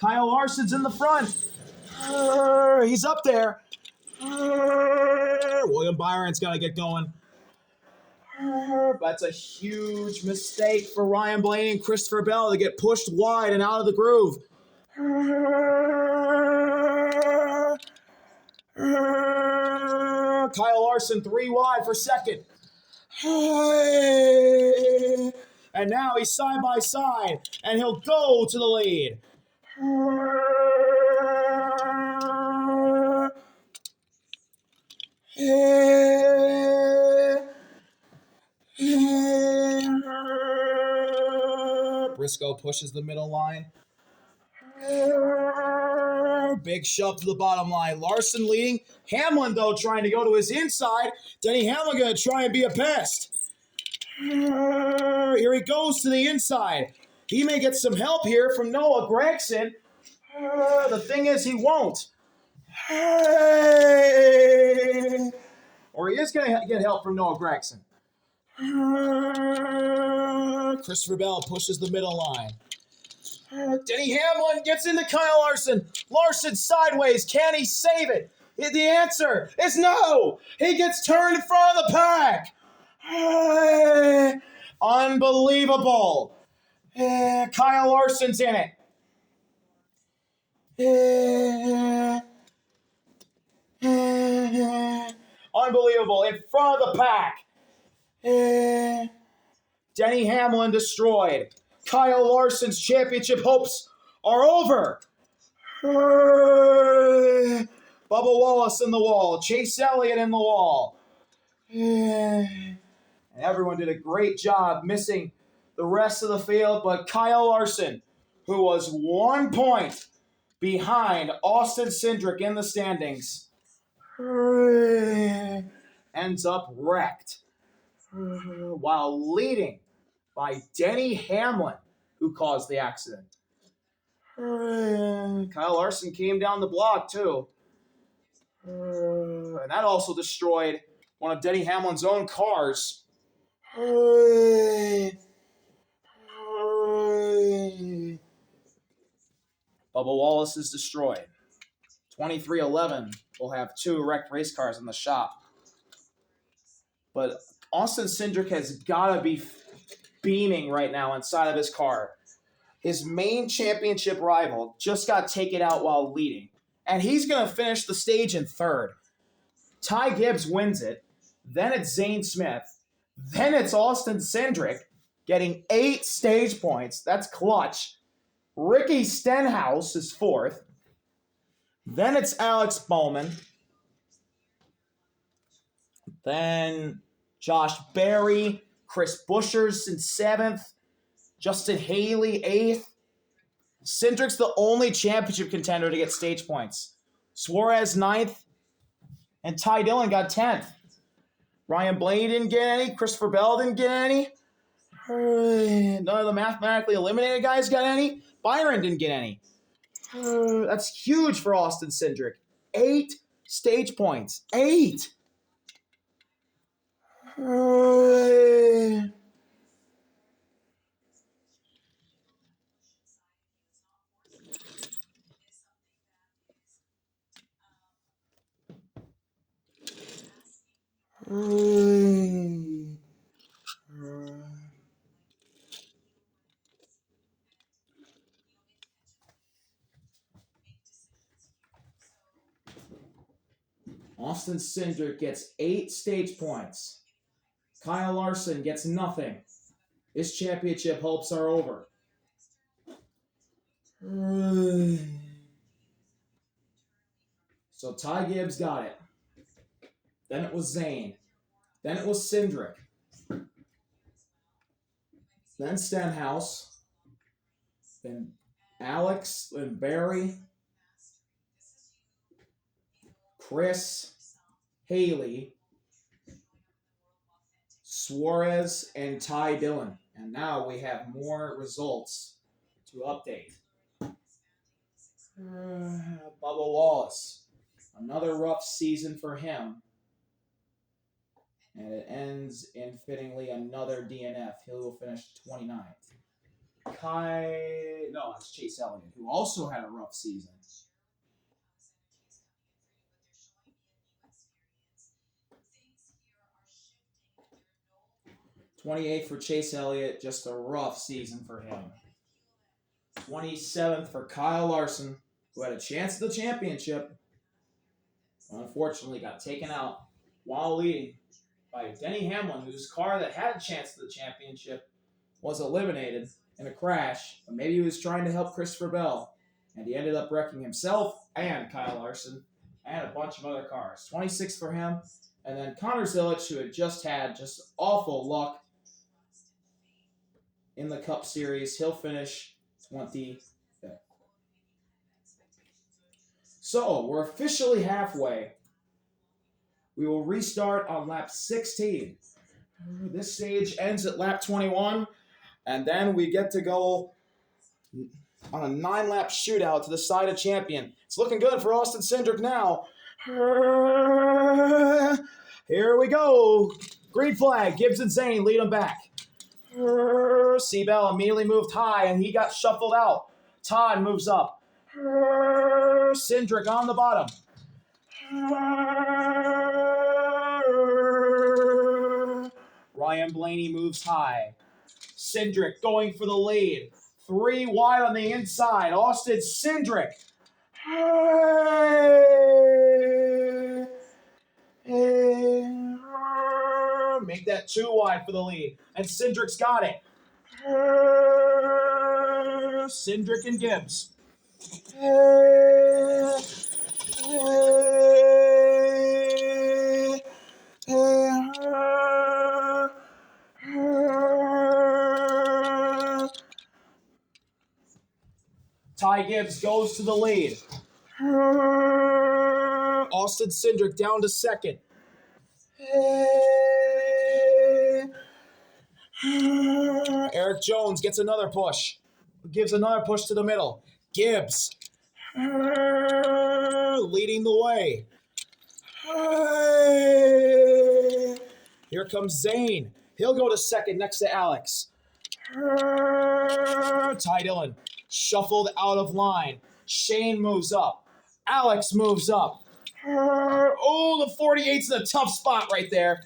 Kyle Larson's in the front. He's up there. William Byron's got to get going. That's a huge mistake for Ryan Blaney and Christopher Bell to get pushed wide and out of the groove. Kyle Larson 3 wide for second. And now he's side by side, and he'll go to the lead. Briscoe pushes the middle line. Big shove to the bottom line. Larson leading. Hamlin, though, trying to go to his inside. Denny Hamlin going to try and be a pest. Here he goes to the inside. He may get some help here from Noah Gragson. The thing is, he won't. Or he is going to get help from Noah Gragson. Christopher Bell pushes the middle line. Denny Hamlin gets into Kyle Larson. Larson sideways. Can he save it? The answer is no. He gets turned in front of the pack. Unbelievable. Kyle Larson's in it. Unbelievable. In front of the pack. Denny Hamlin destroyed. Kyle Larson's championship hopes are over. Bubba Wallace in the wall. Chase Elliott in the wall. And everyone did a great job missing the rest of the field, but Kyle Larson, who was 1 point behind Austin Cindric in the standings, ends up wrecked while leading by Denny Hamlin, who caused the accident. Kyle Larson came down the block, too. And that also destroyed one of Denny Hamlin's own cars. Bubba Wallace is destroyed. 2311 will have 2 wrecked race cars in the shop. But Austin Cindric has got to be beaming right now inside of his car. His main championship rival just got taken out while leading. And he's going to finish the stage in 3rd. Ty Gibbs wins it. Then it's Zane Smith. Then it's Austin Cindric getting 8 stage points. That's clutch. Ricky Stenhouse is 4th. Then it's Alex Bowman. Then Josh Berry. Chris Buescher's in 7th. Justin Haley, 8th. Cindric's the only championship contender to get stage points. Suarez, 9th. And Ty Dillon got 10th. Ryan Blaney didn't get any. Christopher Bell didn't get any. None of the mathematically eliminated guys got any. Byron didn't get any. That's huge for Austin Cindric. 8 stage points. 8! Austin Cindric gets 8 stage points. Kyle Larson gets nothing. His championship hopes are over. So Ty Gibbs got it. Then it was Zane. Then it was Cindric. Then Stenhouse. Then Alex. Then Barry. Chris. Haley. Suarez and Ty Dillon. And now we have more results to update. Bubba Wallace. Another rough season for him. And it ends in, fittingly, another DNF. He will finish 29th. That's Chase Elliott, who also had a rough season. '28th for Chase Elliott, just a rough season for him. 27th for Kyle Larson, who had a chance at the championship. Unfortunately, got taken out while leading by Denny Hamlin, whose car that had a chance at the championship was eliminated in a crash. But maybe he was trying to help Christopher Bell, and he ended up wrecking himself and Kyle Larson and a bunch of other cars. 26th for him. And then Connor Zilic, who had just awful luck in the Cup Series. He'll finish 25th. So, we're officially halfway. We will restart on lap 16. This stage ends at lap 21, and then we get to go on a 9-lap shootout to decide a champion. It's looking good for Austin Cindric now. Here we go. Green flag. Gibbs and Zane lead him back. Seabell immediately moved high, and he got shuffled out. Todd moves up. Cindric on the bottom. Ryan Blaney moves high. Cindric going for the lead. 3 wide on the inside. Austin Cindric. Make that 2 wide for the lead. And Cindric's got it. Cindric and Gibbs. Ty Gibbs goes to the lead. Austin Cindric down to second. Eric Jones gets another push. Gives another push to the middle. Gibbs leading the way. Here comes Zane. He'll go to second next to Alex. Ty Dillon shuffled out of line. Shane moves up. Alex moves up. Oh, the 48's in a tough spot right there.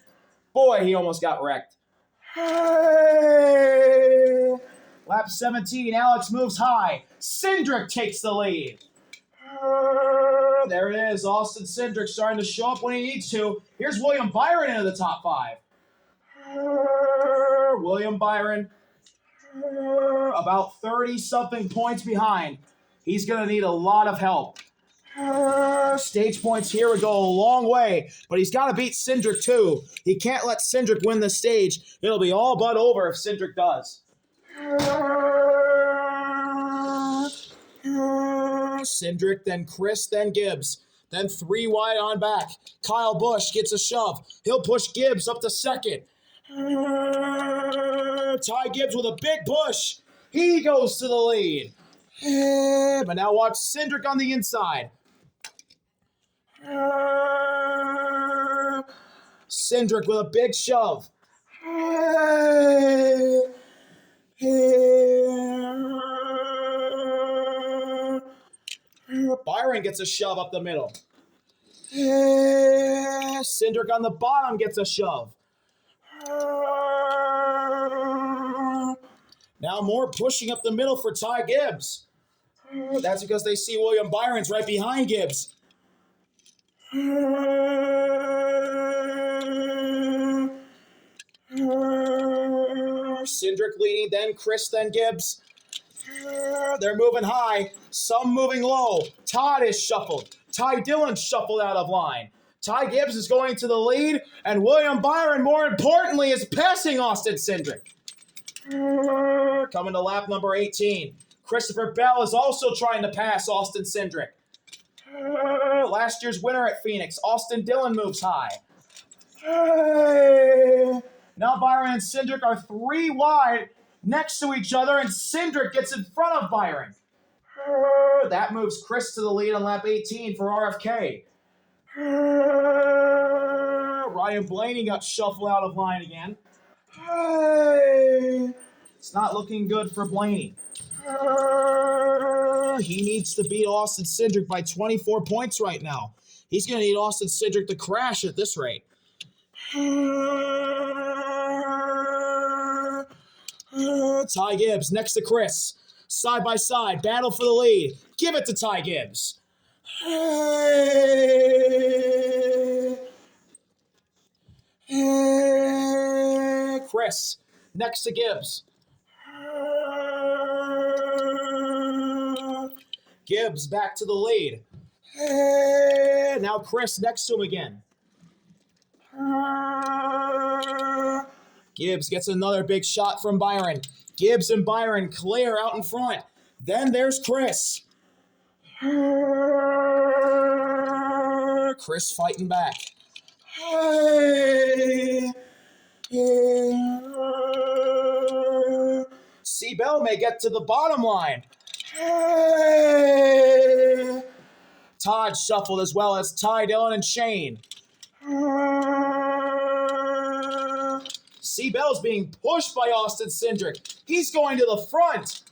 Boy, he almost got wrecked. Lap 17, Alex moves high. Cindric takes the lead. There it is. Austin Cindric starting to show up when he needs to. Here's William Byron into the top 5. William Byron about 30-something points behind. He's going to need a lot of help. Stage points here would go a long way, but he's got to beat Cindric too. He can't let Cindric win the stage. It'll be all but over if Cindric does. Cindric, then Chris, then Gibbs. Then 3 wide on back. Kyle Busch gets a shove. He'll push Gibbs up to second. Ty Gibbs with a big push. He goes to the lead. But now watch Cindric on the inside. Cindric with a big shove. Byron gets a shove up the middle. Cindric on the bottom gets a shove. Now more pushing up the middle for Ty Gibbs. That's because they see William Byron's right behind Gibbs. Cindric leading, then Chris, then Gibbs. They're moving high, some moving low. Todd is shuffled. Ty Dillon shuffled out of line. Ty Gibbs is going to the lead, and William Byron, more importantly, is passing Austin Cindric. Coming to lap number 18. Christopher Bell is also trying to pass Austin Cindric. Last year's winner at Phoenix, Austin Dillon moves high. Now Byron and Cindric are 3 wide next to each other, and Cindric gets in front of Byron. That moves Chris to the lead on lap 18 for RFK. Ryan Blaney got shuffled out of line again. It's not looking good for Blaney. He needs to beat Austin Cindric by 24 points right now. He's going to need Austin Cindric to crash at this rate. Ty Gibbs next to Chris. Side by side, battle for the lead. Give it to Ty Gibbs. Chris next to Gibbs. Gibbs back to the lead. Now Chris next to him again. Gibbs gets another big shot from Byron. Gibbs and Byron clear out in front. Then there's Chris. Chris fighting back. C-Bell may get to the bottom line. Todd shuffled as well as Ty Dillon and Shane. C-Bell's being pushed by Austin Cindric. He's going to the front.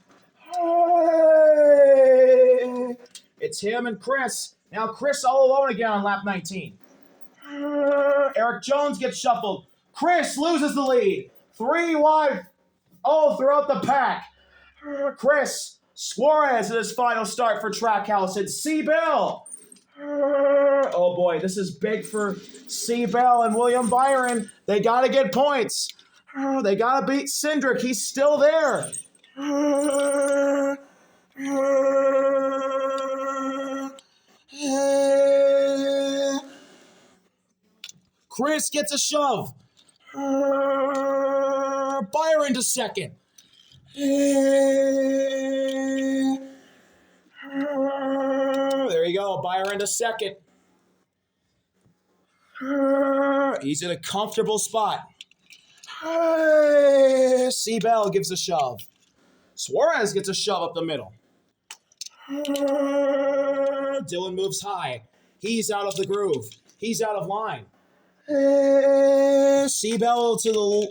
It's him and Chris. Now Chris all alone again on lap 19. Eric Jones gets shuffled. Chris loses the lead. 3 wide all throughout the pack. Chris Suarez in his final start for Trackhouse, and C-Bell. Oh boy, this is big for C-Bell and William Byron. They got to get points. They got to beat Cindric. He's still there. Chris gets a shove. Byron to second. Byron to second. He's in a comfortable spot. Seabell gives a shove. Suarez gets a shove up the middle. Dylan moves high. He's out of the groove. He's out of line. Seabell to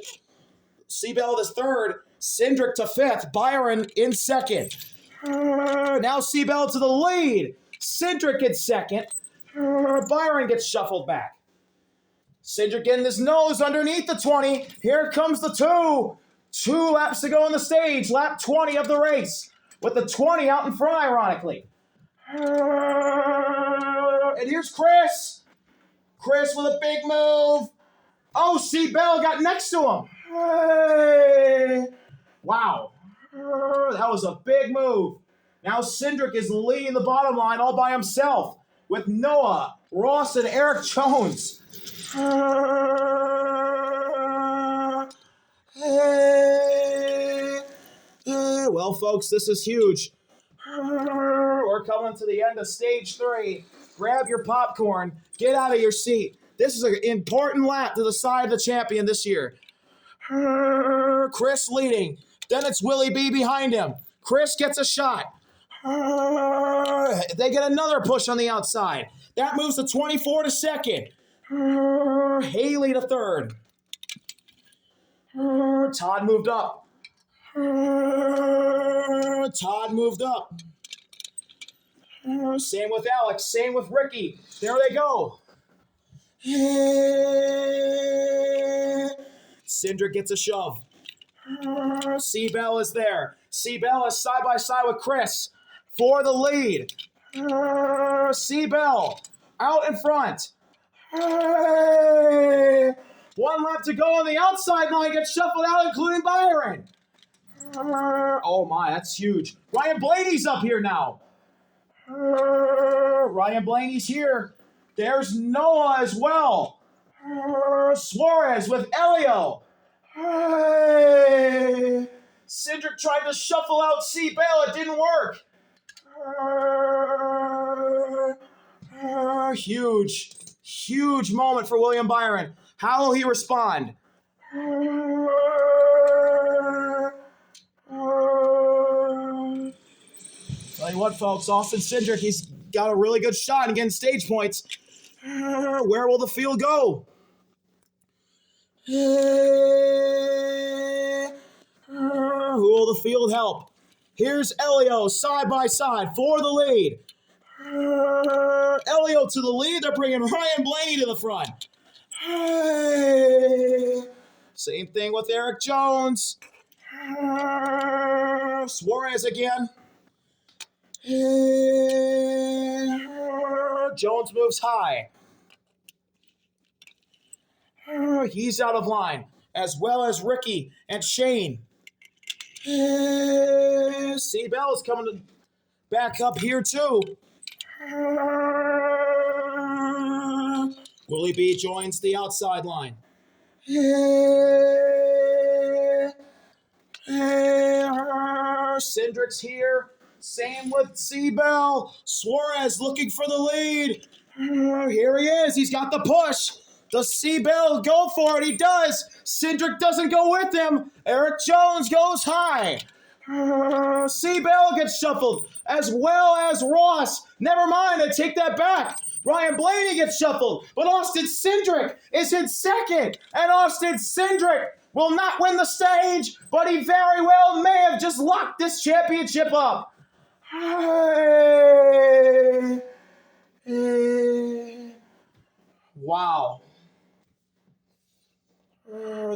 third. Cindric to fifth. Byron in second. Now Seabell to the lead. Cindric in second. Byron gets shuffled back. Cindric getting his nose underneath the 20. Here comes the 2. 2 laps to go on the stage. Lap 20 of the race. With the 20 out in front, ironically. And here's Chris. Chris with a big move. Oh, Seabell got next to him. Hey. Wow. That was a big move. Now Cindric is leading the bottom line all by himself with Noah, Ross, and Eric Jones. Well, folks, this is huge. We're coming to the end of stage 3. Grab your popcorn. Get out of your seat. This is an important lap to the side of the champion this year. Chris leading. Then it's Willie B behind him. Chris gets a shot. They get another push on the outside. That moves the 24 to second. Haley to third. Todd moved up. Todd moved up. Same with Alex. Same with Ricky. There they go. Cindric gets a shove. Seabell is there. Seabell is side by side with Chris for the lead. Seabell out in front. One lap to go on the outside line. Gets shuffled out, including Byron. Oh my, that's huge. Ryan Blaney's up here now. Ryan Blaney's here. There's Noah as well. Suarez with Elio. Cindric tried to shuffle out Seabell. It didn't work. Huge, huge moment for William Byron. How will he respond? Tell you what, folks, Austin Cindric, he's got a really good shot and getting stage points. Where will the field go? Who will the field help? Here's Elio side by side for the lead. Elio to the lead. They're bringing Ryan Blaney to the front. Same thing with Eric Jones. Suarez again. Jones moves high. He's out of line, as well as Ricky and Shane. Seabell is coming back up here too. Willie B joins the outside line. Cindric's here. Same with Seabell. Suarez looking for the lead. Here he is. He's got the push. Does Seabell go for it? He does. Cindric doesn't go with him. Eric Jones goes high. Seabell gets shuffled, as well as Ross. Never mind, I take that back. Ryan Blaney gets shuffled, but Austin Cindric is in second. And Austin Cindric will not win the stage, but he very well may have just locked this championship up. Wow.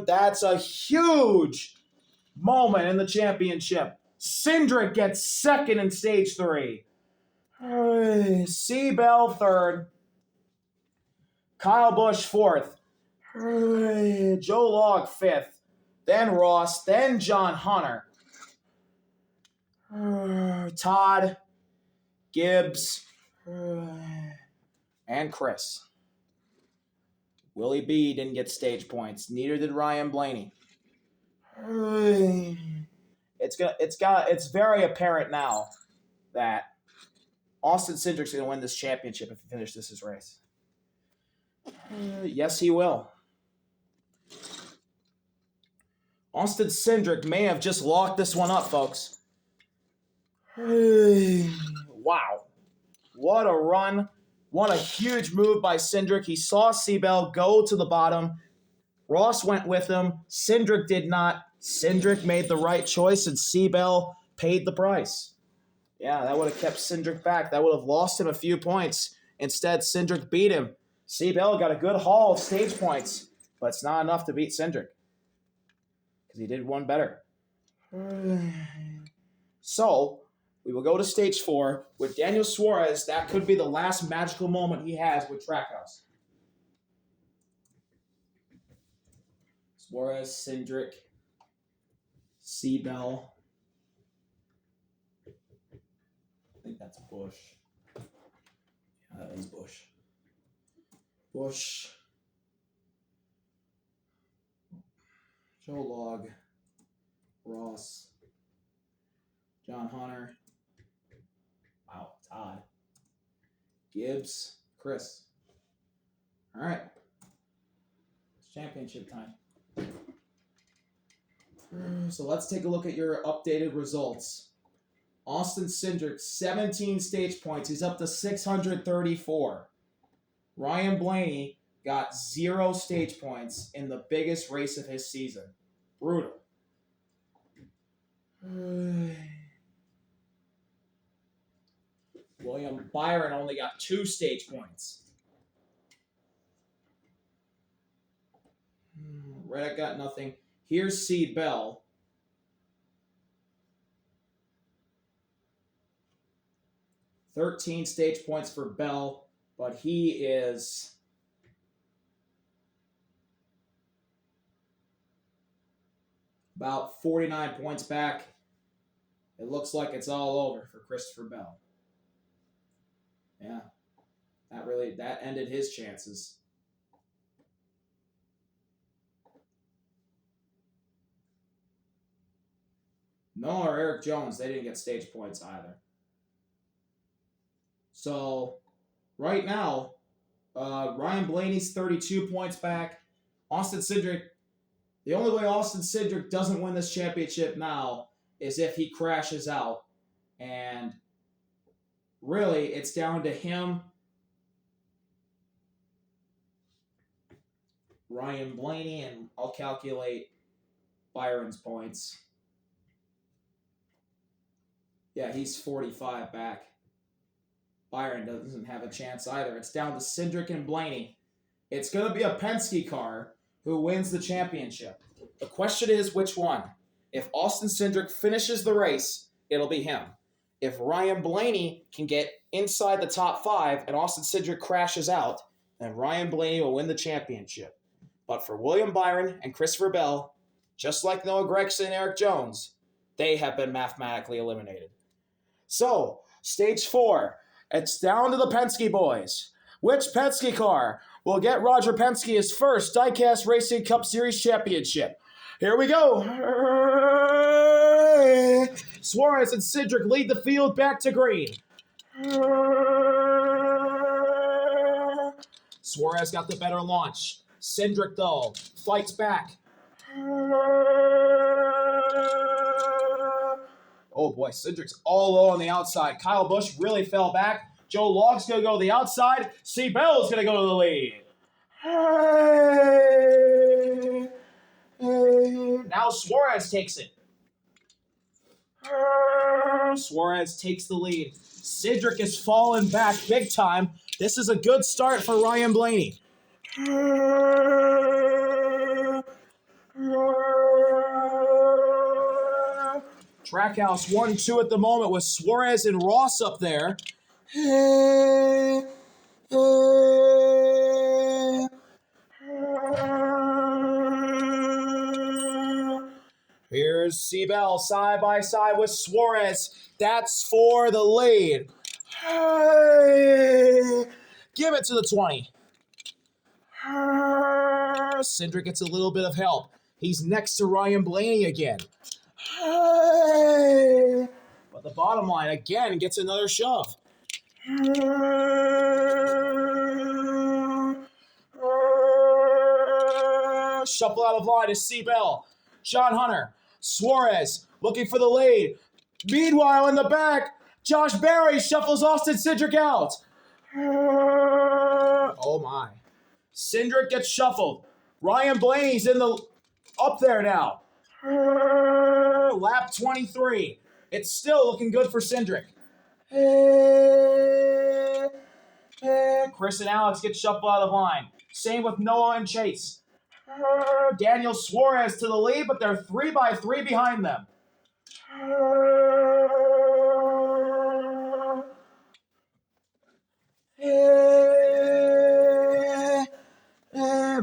That's a huge moment in the championship. Cindric gets second in stage 3. Seabell third. Kyle Busch fourth. Joe Log fifth. Then Ross. Then John Hunter. Todd. Gibbs. And Chris. Willie B didn't get stage points. Neither did Ryan Blaney. It's very apparent now that Austin Cindric's going to win this championship if he finishes his race. Yes, he will. Austin Cindric may have just locked this one up, folks. Wow. What a run. What a huge move by Cindric. He saw Seabell go to the bottom. Ross went with him. Cindric did not. Cindric made the right choice, and Seabell paid the price. Yeah, that would have kept Cindric back. That would have lost him a few points. Instead, Cindric beat him. Seabell got a good haul of stage points, but it's not enough to beat Cindric because he did one better. So, we will go to stage 4 with Daniel Suarez. That could be the last magical moment he has with Trackhouse. Suarez, Cindric, Seabell. I think that's Bush. Yeah, that is Bush. Bush. Joe Log. Ross. John Hunter. Wow, Todd. Gibbs. Chris. All right. It's championship time. So let's take a look at your updated results. Austin Cindric, 17 stage points. He's up to 634. Ryan Blaney got 0 stage points in the biggest race of his season. Brutal. William Byron only got 2 stage points. Reddick got nothing. Here's Seabell. $13 stage points for Bell, but he is about 49 points back. It looks like it's all over for Christopher Bell. Yeah, that ended his chances. Noah or Eric Jones, they didn't get stage points either. So, right now, Ryan Blaney's 32 points back. Austin Cindric, the only way Austin Cindric doesn't win this championship now is if he crashes out. And really, it's down to him, Ryan Blaney, and I'll calculate Byron's points. Yeah, he's 45 back. Byron doesn't have a chance either. It's down to Cindric and Blaney. It's going to be a Penske car who wins the championship. The question is which one. If Austin Cindric finishes the race, it'll be him. If Ryan Blaney can get inside the top 5 and Austin Cindric crashes out, then Ryan Blaney will win the championship. But for William Byron and Christopher Bell, just like Noah Gragson and Eric Jones, they have been mathematically eliminated. So, stage 4. It's down to the Penske boys. Which Penske car will get Roger Penske his first Diecast Racing Cup Series championship? Here we go. Suarez and Cindric lead the field back to green. Suarez got the better launch. Cindric, though, fights back. Oh boy, Cindric's all low on the outside. Kyle Busch really fell back. Joe Log's going to go to the outside. Seabell's going to go to the lead. Now Suarez takes it. Suarez takes the lead. Cindric is falling back big time. This is a good start for Ryan Blaney. Trackhouse 1-2 at the moment with Suarez and Ross up there. Here's Seabell side by side with Suarez. That's for the lead. Give it to the 20. Cindric gets a little bit of help. He's next to Ryan Blaney again. But the bottom line again gets another shove. Shuffle out of line to Seabell. John Hunter. Suarez looking for the lead. Meanwhile, in the back, Josh Berry shuffles Austin Cindric out. Oh my. Cindric gets shuffled. Ryan Blaney's up there now. Lap 23. It's still looking good for Cindric. Chris and Alex get shuffled out of line. Same with Noah and Chase. Daniel Suarez to the lead, but they're 3x3 behind them.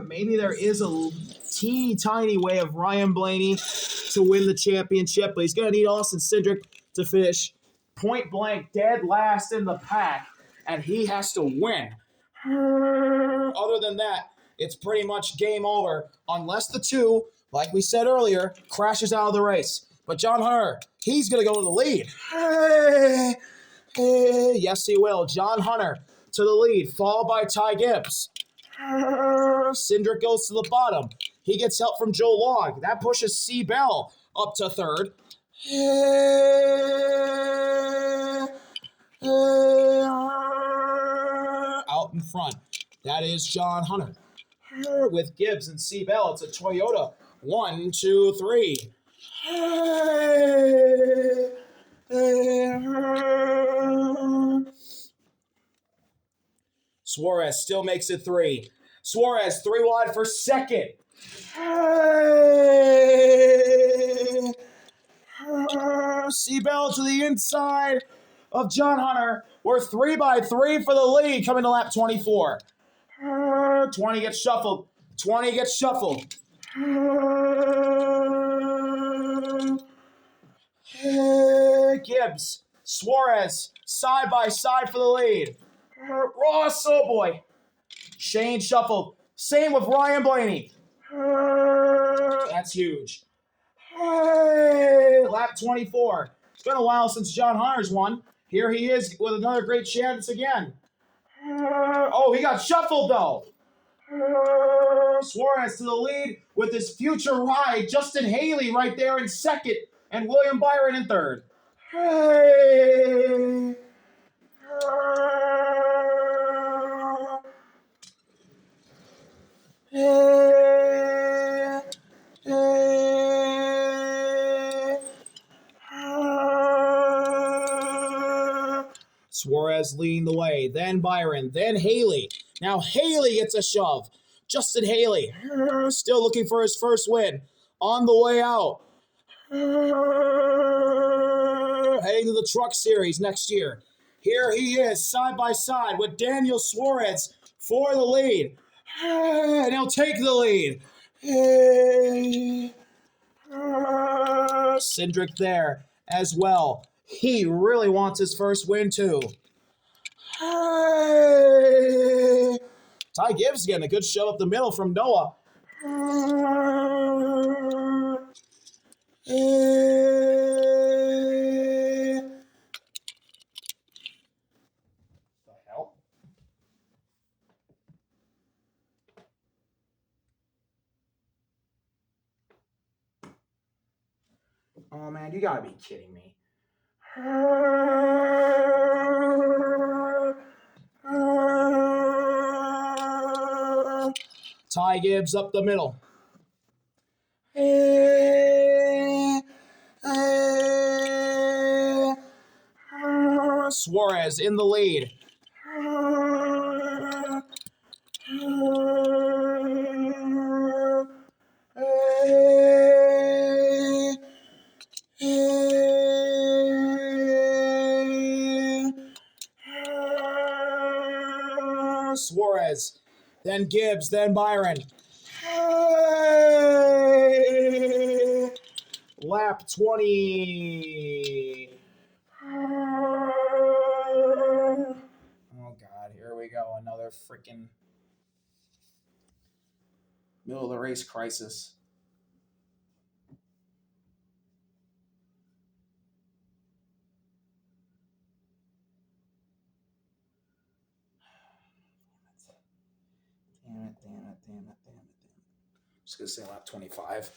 Maybe there is a teeny tiny way of Ryan Blaney to win the championship, but he's going to need Austin Cindric to finish point blank dead last in the pack, and he has to win. Other than that, it's pretty much game over unless the two, like we said earlier, crashes out of the race. But John Hunter, he's going to go to the lead. Yes, he will. John Hunter to the lead, followed by Ty Gibbs. Cindric goes to the bottom. He gets help from Joe Log. That pushes C. Bell up to third. Out in front. That is John Hunter. With Gibbs and C. Bell, it's a Toyota. 1, 2, 3. Suarez still makes it 3. Suarez 3 wide for second. Seabell to the inside of John Hunter. We're 3x3 for the lead coming to lap 24. 20 gets shuffled. 20 gets shuffled. Gibbs, Suarez, side by side for the lead. Ross, oh boy. Shane shuffled. Same with Ryan Blaney. That's huge. Lap 24. It's been a while since John Hunter's won. Here he is with another great chance again. Oh, he got shuffled though. Suarez to the lead with his future ride. Justin Haley right there in second. And William Byron in third. Suarez leading the way, then Byron, then Haley. Now Haley gets a shove. Justin Haley still looking for his first win. On the way out. Heading to the Truck Series next year. Here he is, side by side with Daniel Suarez for the lead. And he'll take the lead. Cindric there as well. He really wants his first win too. Ty Gibbs getting a good shove up the middle from Noah. The hell? Oh man, you gotta be kidding me. Ty Gibbs up the middle. Suarez in the lead. Suarez, then Gibbs, then Byron. Lap 20. Oh God, here we go. Another freaking middle of the race crisis. going to say lap 25.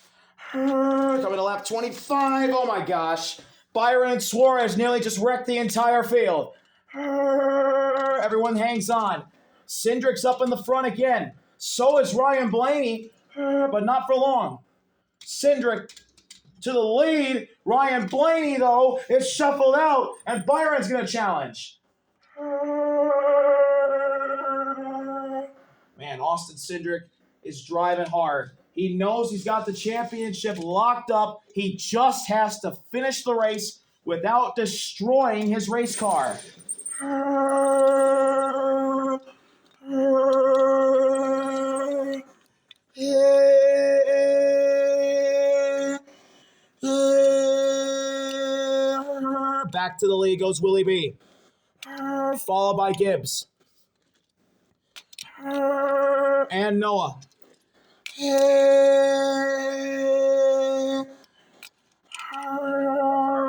Coming to lap 25. Oh my gosh. Byron and Suarez nearly just wrecked the entire field. Everyone hangs on. Cindric's up in the front again. So is Ryan Blaney, but not for long. Cindric to the lead. Ryan Blaney, though, is shuffled out, and Byron's going to challenge. Man, Austin Cindric is driving hard. He knows he's got the championship locked up. He just has to finish the race without destroying his race car. Back to the lead goes Willie B. Followed by Gibbs. And Noah.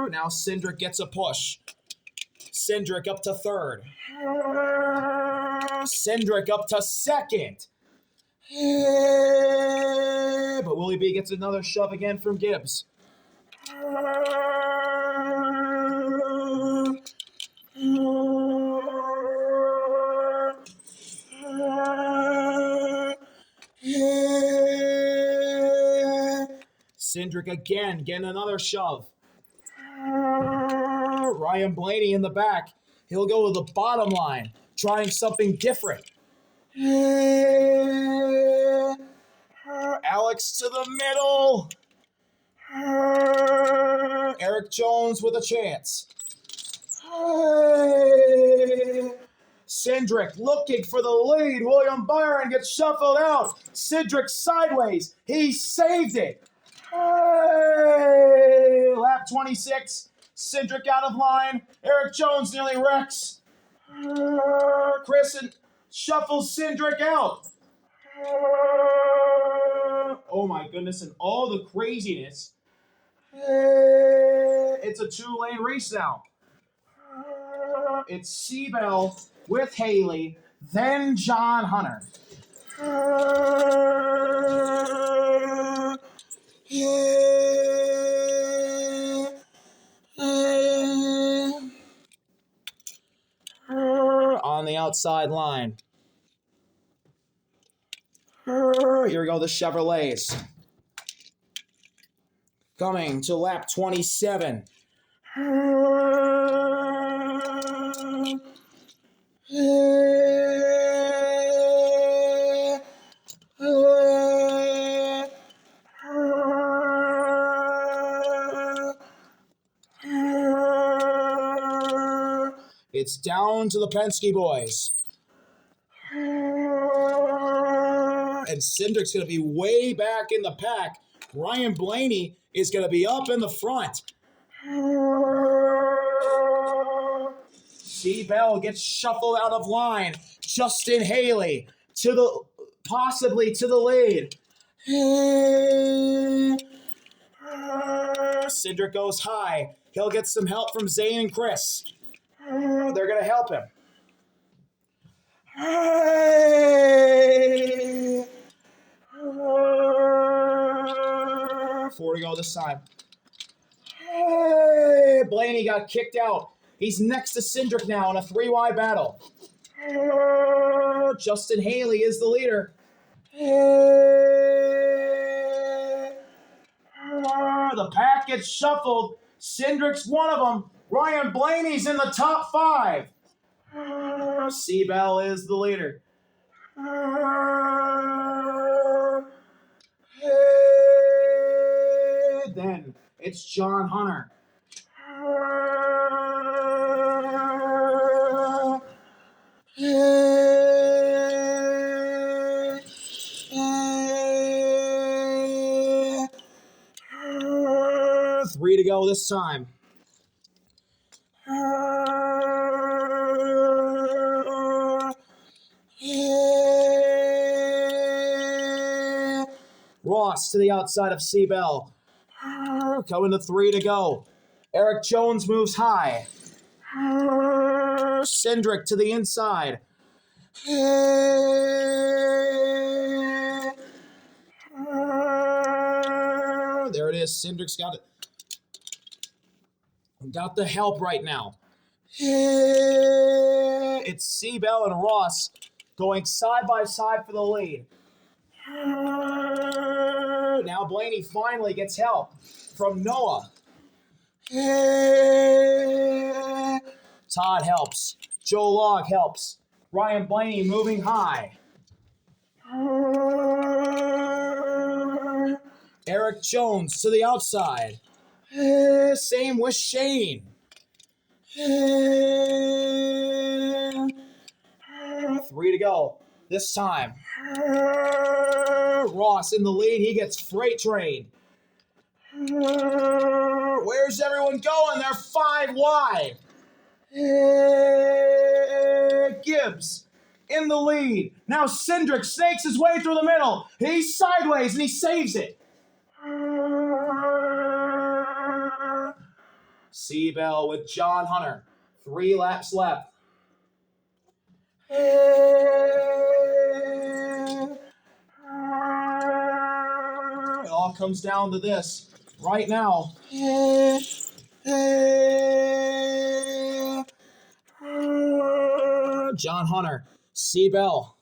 Now Cindric gets a push. Cindric up to third. Cindric up to second. But Willie B gets another shove again from Gibbs. Cindric again getting another shove. Ryan Blaney in the back. He'll go to the bottom line, trying something different. Alex to the middle. Eric Jones with a chance. Cindric looking for the lead. William Byron gets shuffled out. Cindric sideways. He saved it. Lap 26. Cindric out of line. Eric Jones nearly wrecks. Chris shuffles Cindric out. Oh my goodness, and all the craziness. It's a two-lane race now. It's Seabell with Haley, then John Hunter. On the outside line. Here we go, the Chevrolets. Coming to lap 27. It's down to the Penske boys. And Cindric's going to be way back in the pack. Ryan Blaney is going to be up in the front. Seabell gets shuffled out of line. Justin Haley possibly to the lead. Cindric goes high. He'll get some help from Zane and Chris. They're going to help him. 4 to go this time. Blaney got kicked out. He's next to Cindric now in a 3-wide battle. Justin Haley is the leader. The pack gets shuffled. Cindric's one of them. Ryan Blaney's in the top 5. Seabell is the leader. Then it's John Hunter. Three to go this time. Ross to the outside of Seabell. Coming to 3 to go. Eric Jones moves high. Cindric to the inside. There it is. Cindric's got the help right now. It's Seabell and Ross going side by side for the lead. Now Blaney finally gets help from Noah. Todd helps. Joe Log helps. Ryan Blaney moving high. Eric Jones to the outside. Same with Shane. 3 to go this time. Ross in the lead. He gets freight train. Where's everyone going? They're 5 wide. Gibbs in the lead. Now Cindric snakes his way through the middle. He's sideways and he saves it. Seabell with John Hunter. 3 laps left. It all comes down to this right now. John Hunter, Seabell.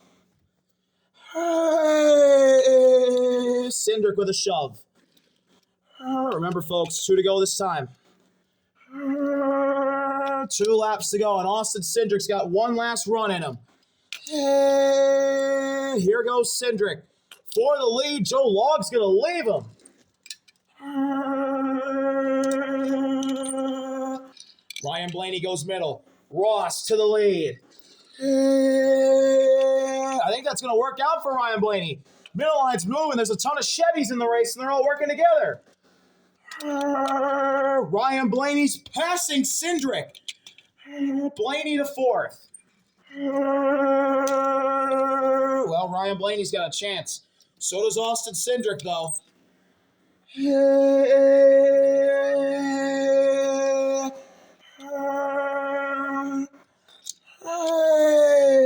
Cindric with a shove. Remember, folks, 2 to go this time. 2 laps to go, and Austin Cindric's got 1 last run in him. Here goes Cindric. For the lead, Joe Log's going to leave him. Ryan Blaney goes middle. Ross to the lead. I think that's going to work out for Ryan Blaney. Middle line's moving. There's a ton of Chevys in the race, and they're all working together. Ryan Blaney's passing Cindric. Blaney to 4th. Well, Ryan Blaney's got a chance. So does Austin Cindric, though.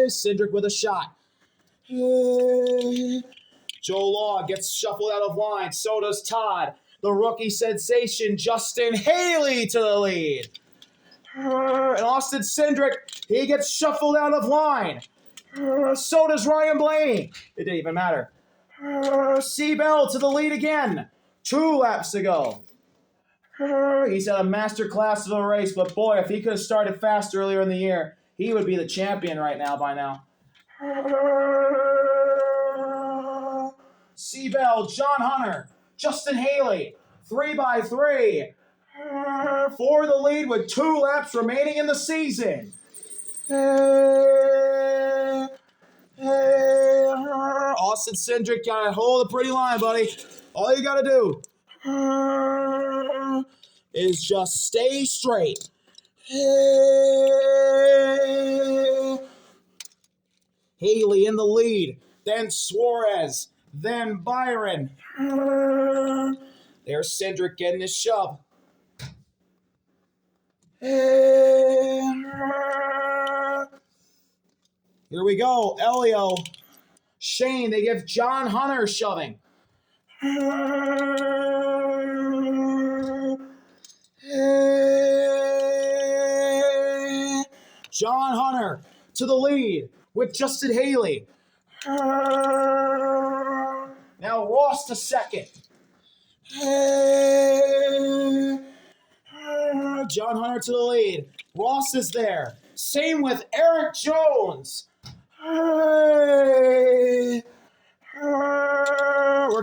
Cindric with a shot. Joe Log gets shuffled out of line. So does Todd. The rookie sensation, Justin Haley, to the lead. And Austin Cindric, he gets shuffled out of line. So does Ryan Blaney. It didn't even matter. Seabell to the lead again. 2 laps to go. He's had a master class of the race, but boy, if he could have started fast earlier in the year, he would be the champion right now by now. Seabell, John Hunter, Justin Haley, 3 by 3 for the lead with 2 laps remaining in the season. Austin Cindric got a hold of the pretty line, buddy. All you got to do is just stay straight. Haley in the lead, then Suarez, then Byron. There's Cindric getting his shove. Here we go. Elio, Shane, they give John Hunter shoving. John Hunter to the lead with Justin Haley. Now Ross to second. John Hunter to the lead. Ross is there. Same with Eric Jones. We're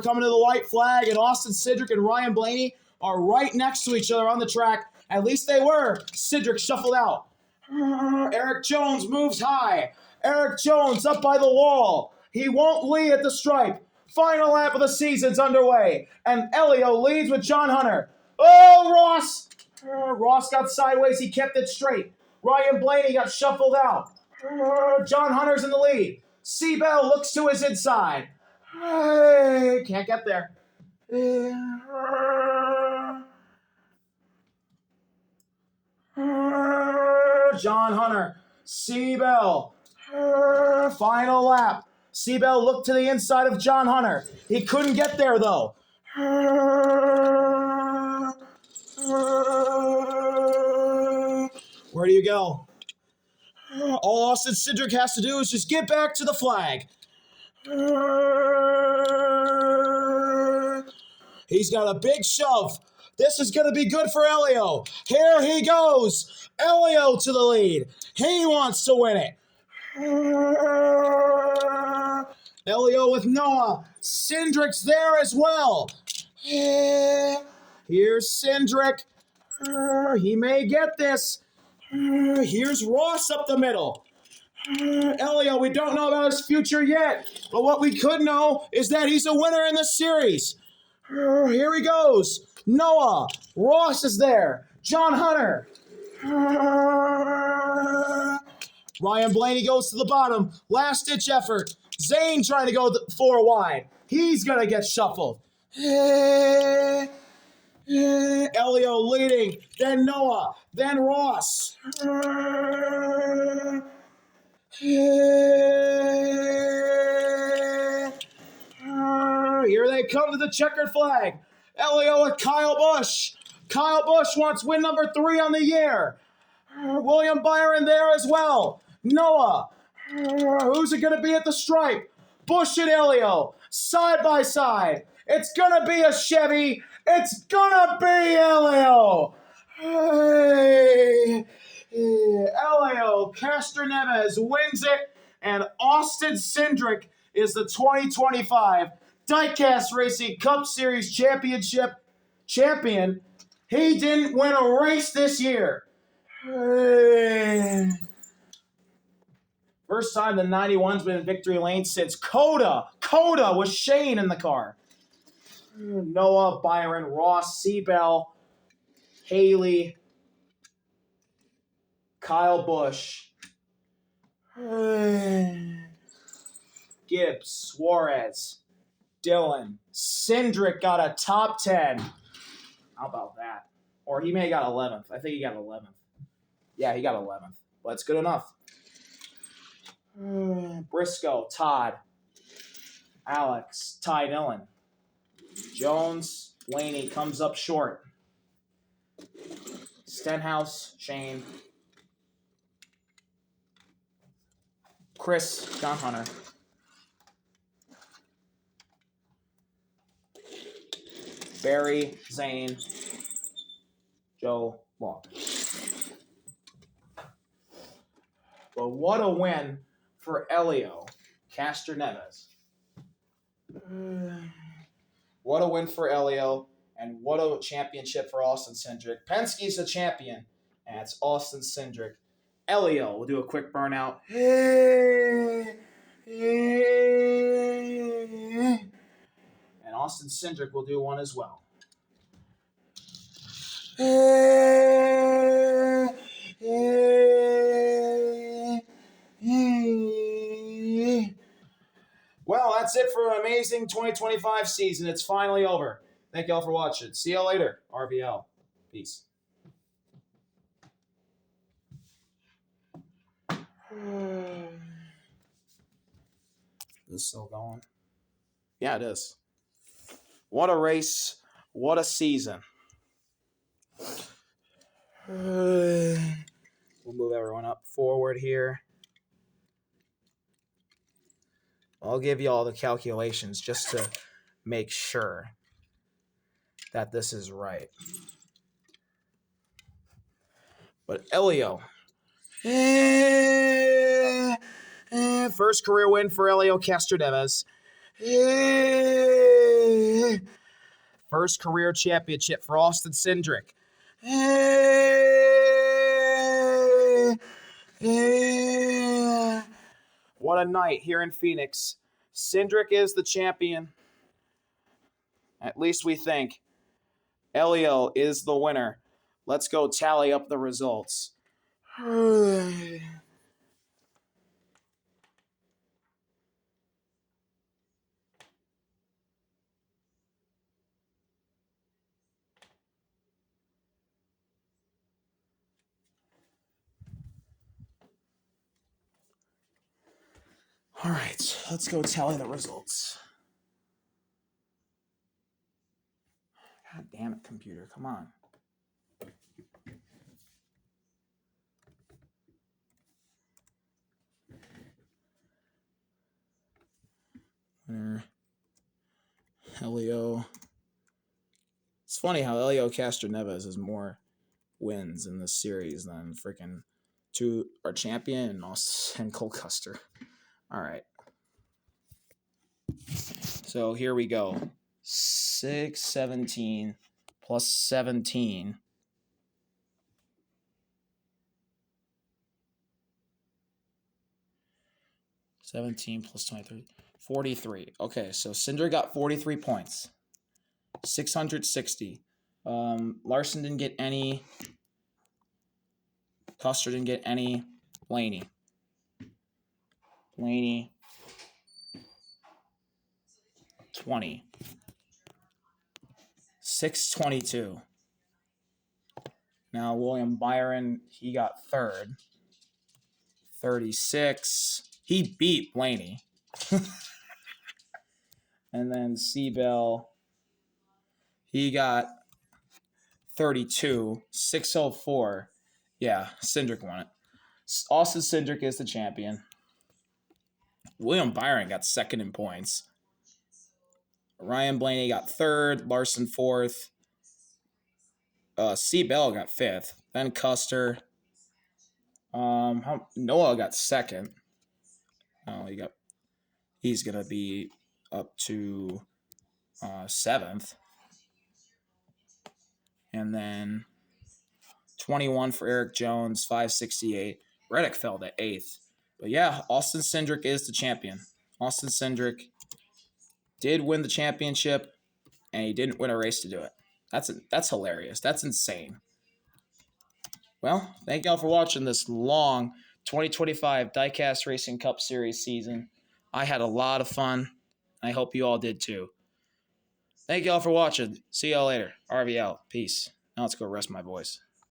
coming to the white flag, and Austin Cindric and Ryan Blaney are right next to each other on the track. At least they were. Cindric shuffled out. Eric Jones moves high. Eric Jones up by the wall. He won't lead at the stripe. Final lap of the season's underway, and Elio leads with John Hunter. Oh, Ross! Ross got sideways. He kept it straight. Ryan Blaney got shuffled out. John Hunter's in the lead. Seabell looks to his inside. Can't get there. John Hunter. Seabell. Final lap. Seabell looked to the inside of John Hunter. He couldn't get there, though. we go. All Austin Cindric has to do is just get back to the flag. He's got a big shove. This is going to be good for Elio. Here he goes. Elio to the lead. He wants to win it. Elio with Noah. Cindric's there as well. Here's Cindric. He may get this. Here's Ross up the middle. Elio, we don't know about his future yet, but what we could know is that he's a winner in the series. Here he goes. Noah. Ross is there. John Hunter. Ryan Blaney goes to the bottom. Last-ditch effort. Zane trying to go 4 wide. He's going to get shuffled. Elio leading. Then Noah. Then Ross. Here they come to the checkered flag. Elio with Kyle Busch. Kyle Busch wants win number 3 on the year. William Byron there as well. Noah. Who's it going to be at the stripe? Busch and Elio. Side by side. It's going to be a Chevy. It's going to be Elio. Hey. Elio Castroneves wins it, and Austin Cindric is the 2025 Diecast Racing Cup Series Championship champion. He didn't win a race this year. First time the 91's been in victory lane since Coda with Shane in the car. Noah, Byron, Ross, Seabell, Haley, Kyle Busch, Gibbs, Suarez, Dylan. Cindric got a top 10. How about that? Or he may have got 11th. I think he got 11th. Yeah, he got 11th. But it's good enough. Briscoe, Todd, Alex, Ty Dillon. Jones, Blaney comes up short. Stenhouse, Shane. Chris, John Hunter. Barry, Zane, Joe, Long. But what a win for Elio Castroneves. What a win for Elio, and what a championship for Austin Cindric. Penske's a champion, and it's Austin Cindric. Elio will do a quick burnout. And Austin Cindric will do one as well. Well, that's it for an amazing 2025 season. It's finally over. Thank y'all for watching. See y'all later. RBL. Peace. Is this still going? Yeah, it is. What a race. What a season. We'll move everyone up forward here. I'll give you all the calculations just to make sure that this is right. But Elio. First career win for Elio Castroneves. First career championship for Austin Cindric. What a night here in Phoenix. Cindric is the champion. At least we think. Elio is the winner. Let's go tally up the results. All right, let's go tally the results. God damn it, computer, come on. It's funny how Elio Castroneves has more wins in this series than freaking two our champion and Cole Custer. All right. So here we go. 617 plus 17. 17 plus 23. 43. Okay, so Cinder got 43 points. 660. Larson didn't get any. Custer didn't get any. Blaney. 20. 622. Now William Byron, he got third. 36. He beat Blaney. And then Seabell, he got 32. 604. Yeah, Cindric won it. Austin Cindric is the champion. William Byron got second in points. Ryan Blaney got third. Larson fourth. Seabell got fifth. Then Custer. Noah got second. Oh, he's gonna be up to seventh. And then 21 for Eric Jones, 568. Reddick fell to eighth. But yeah, Austin Cindric is the champion. Austin Cindric did win the championship, and he didn't win a race to do it. That's hilarious. That's insane. Well, thank y'all for watching this long 2025 Diecast Racing Cup Series season. I had a lot of fun. I hope you all did too. Thank y'all for watching. See y'all later. RVL. Peace. Now let's go rest my voice.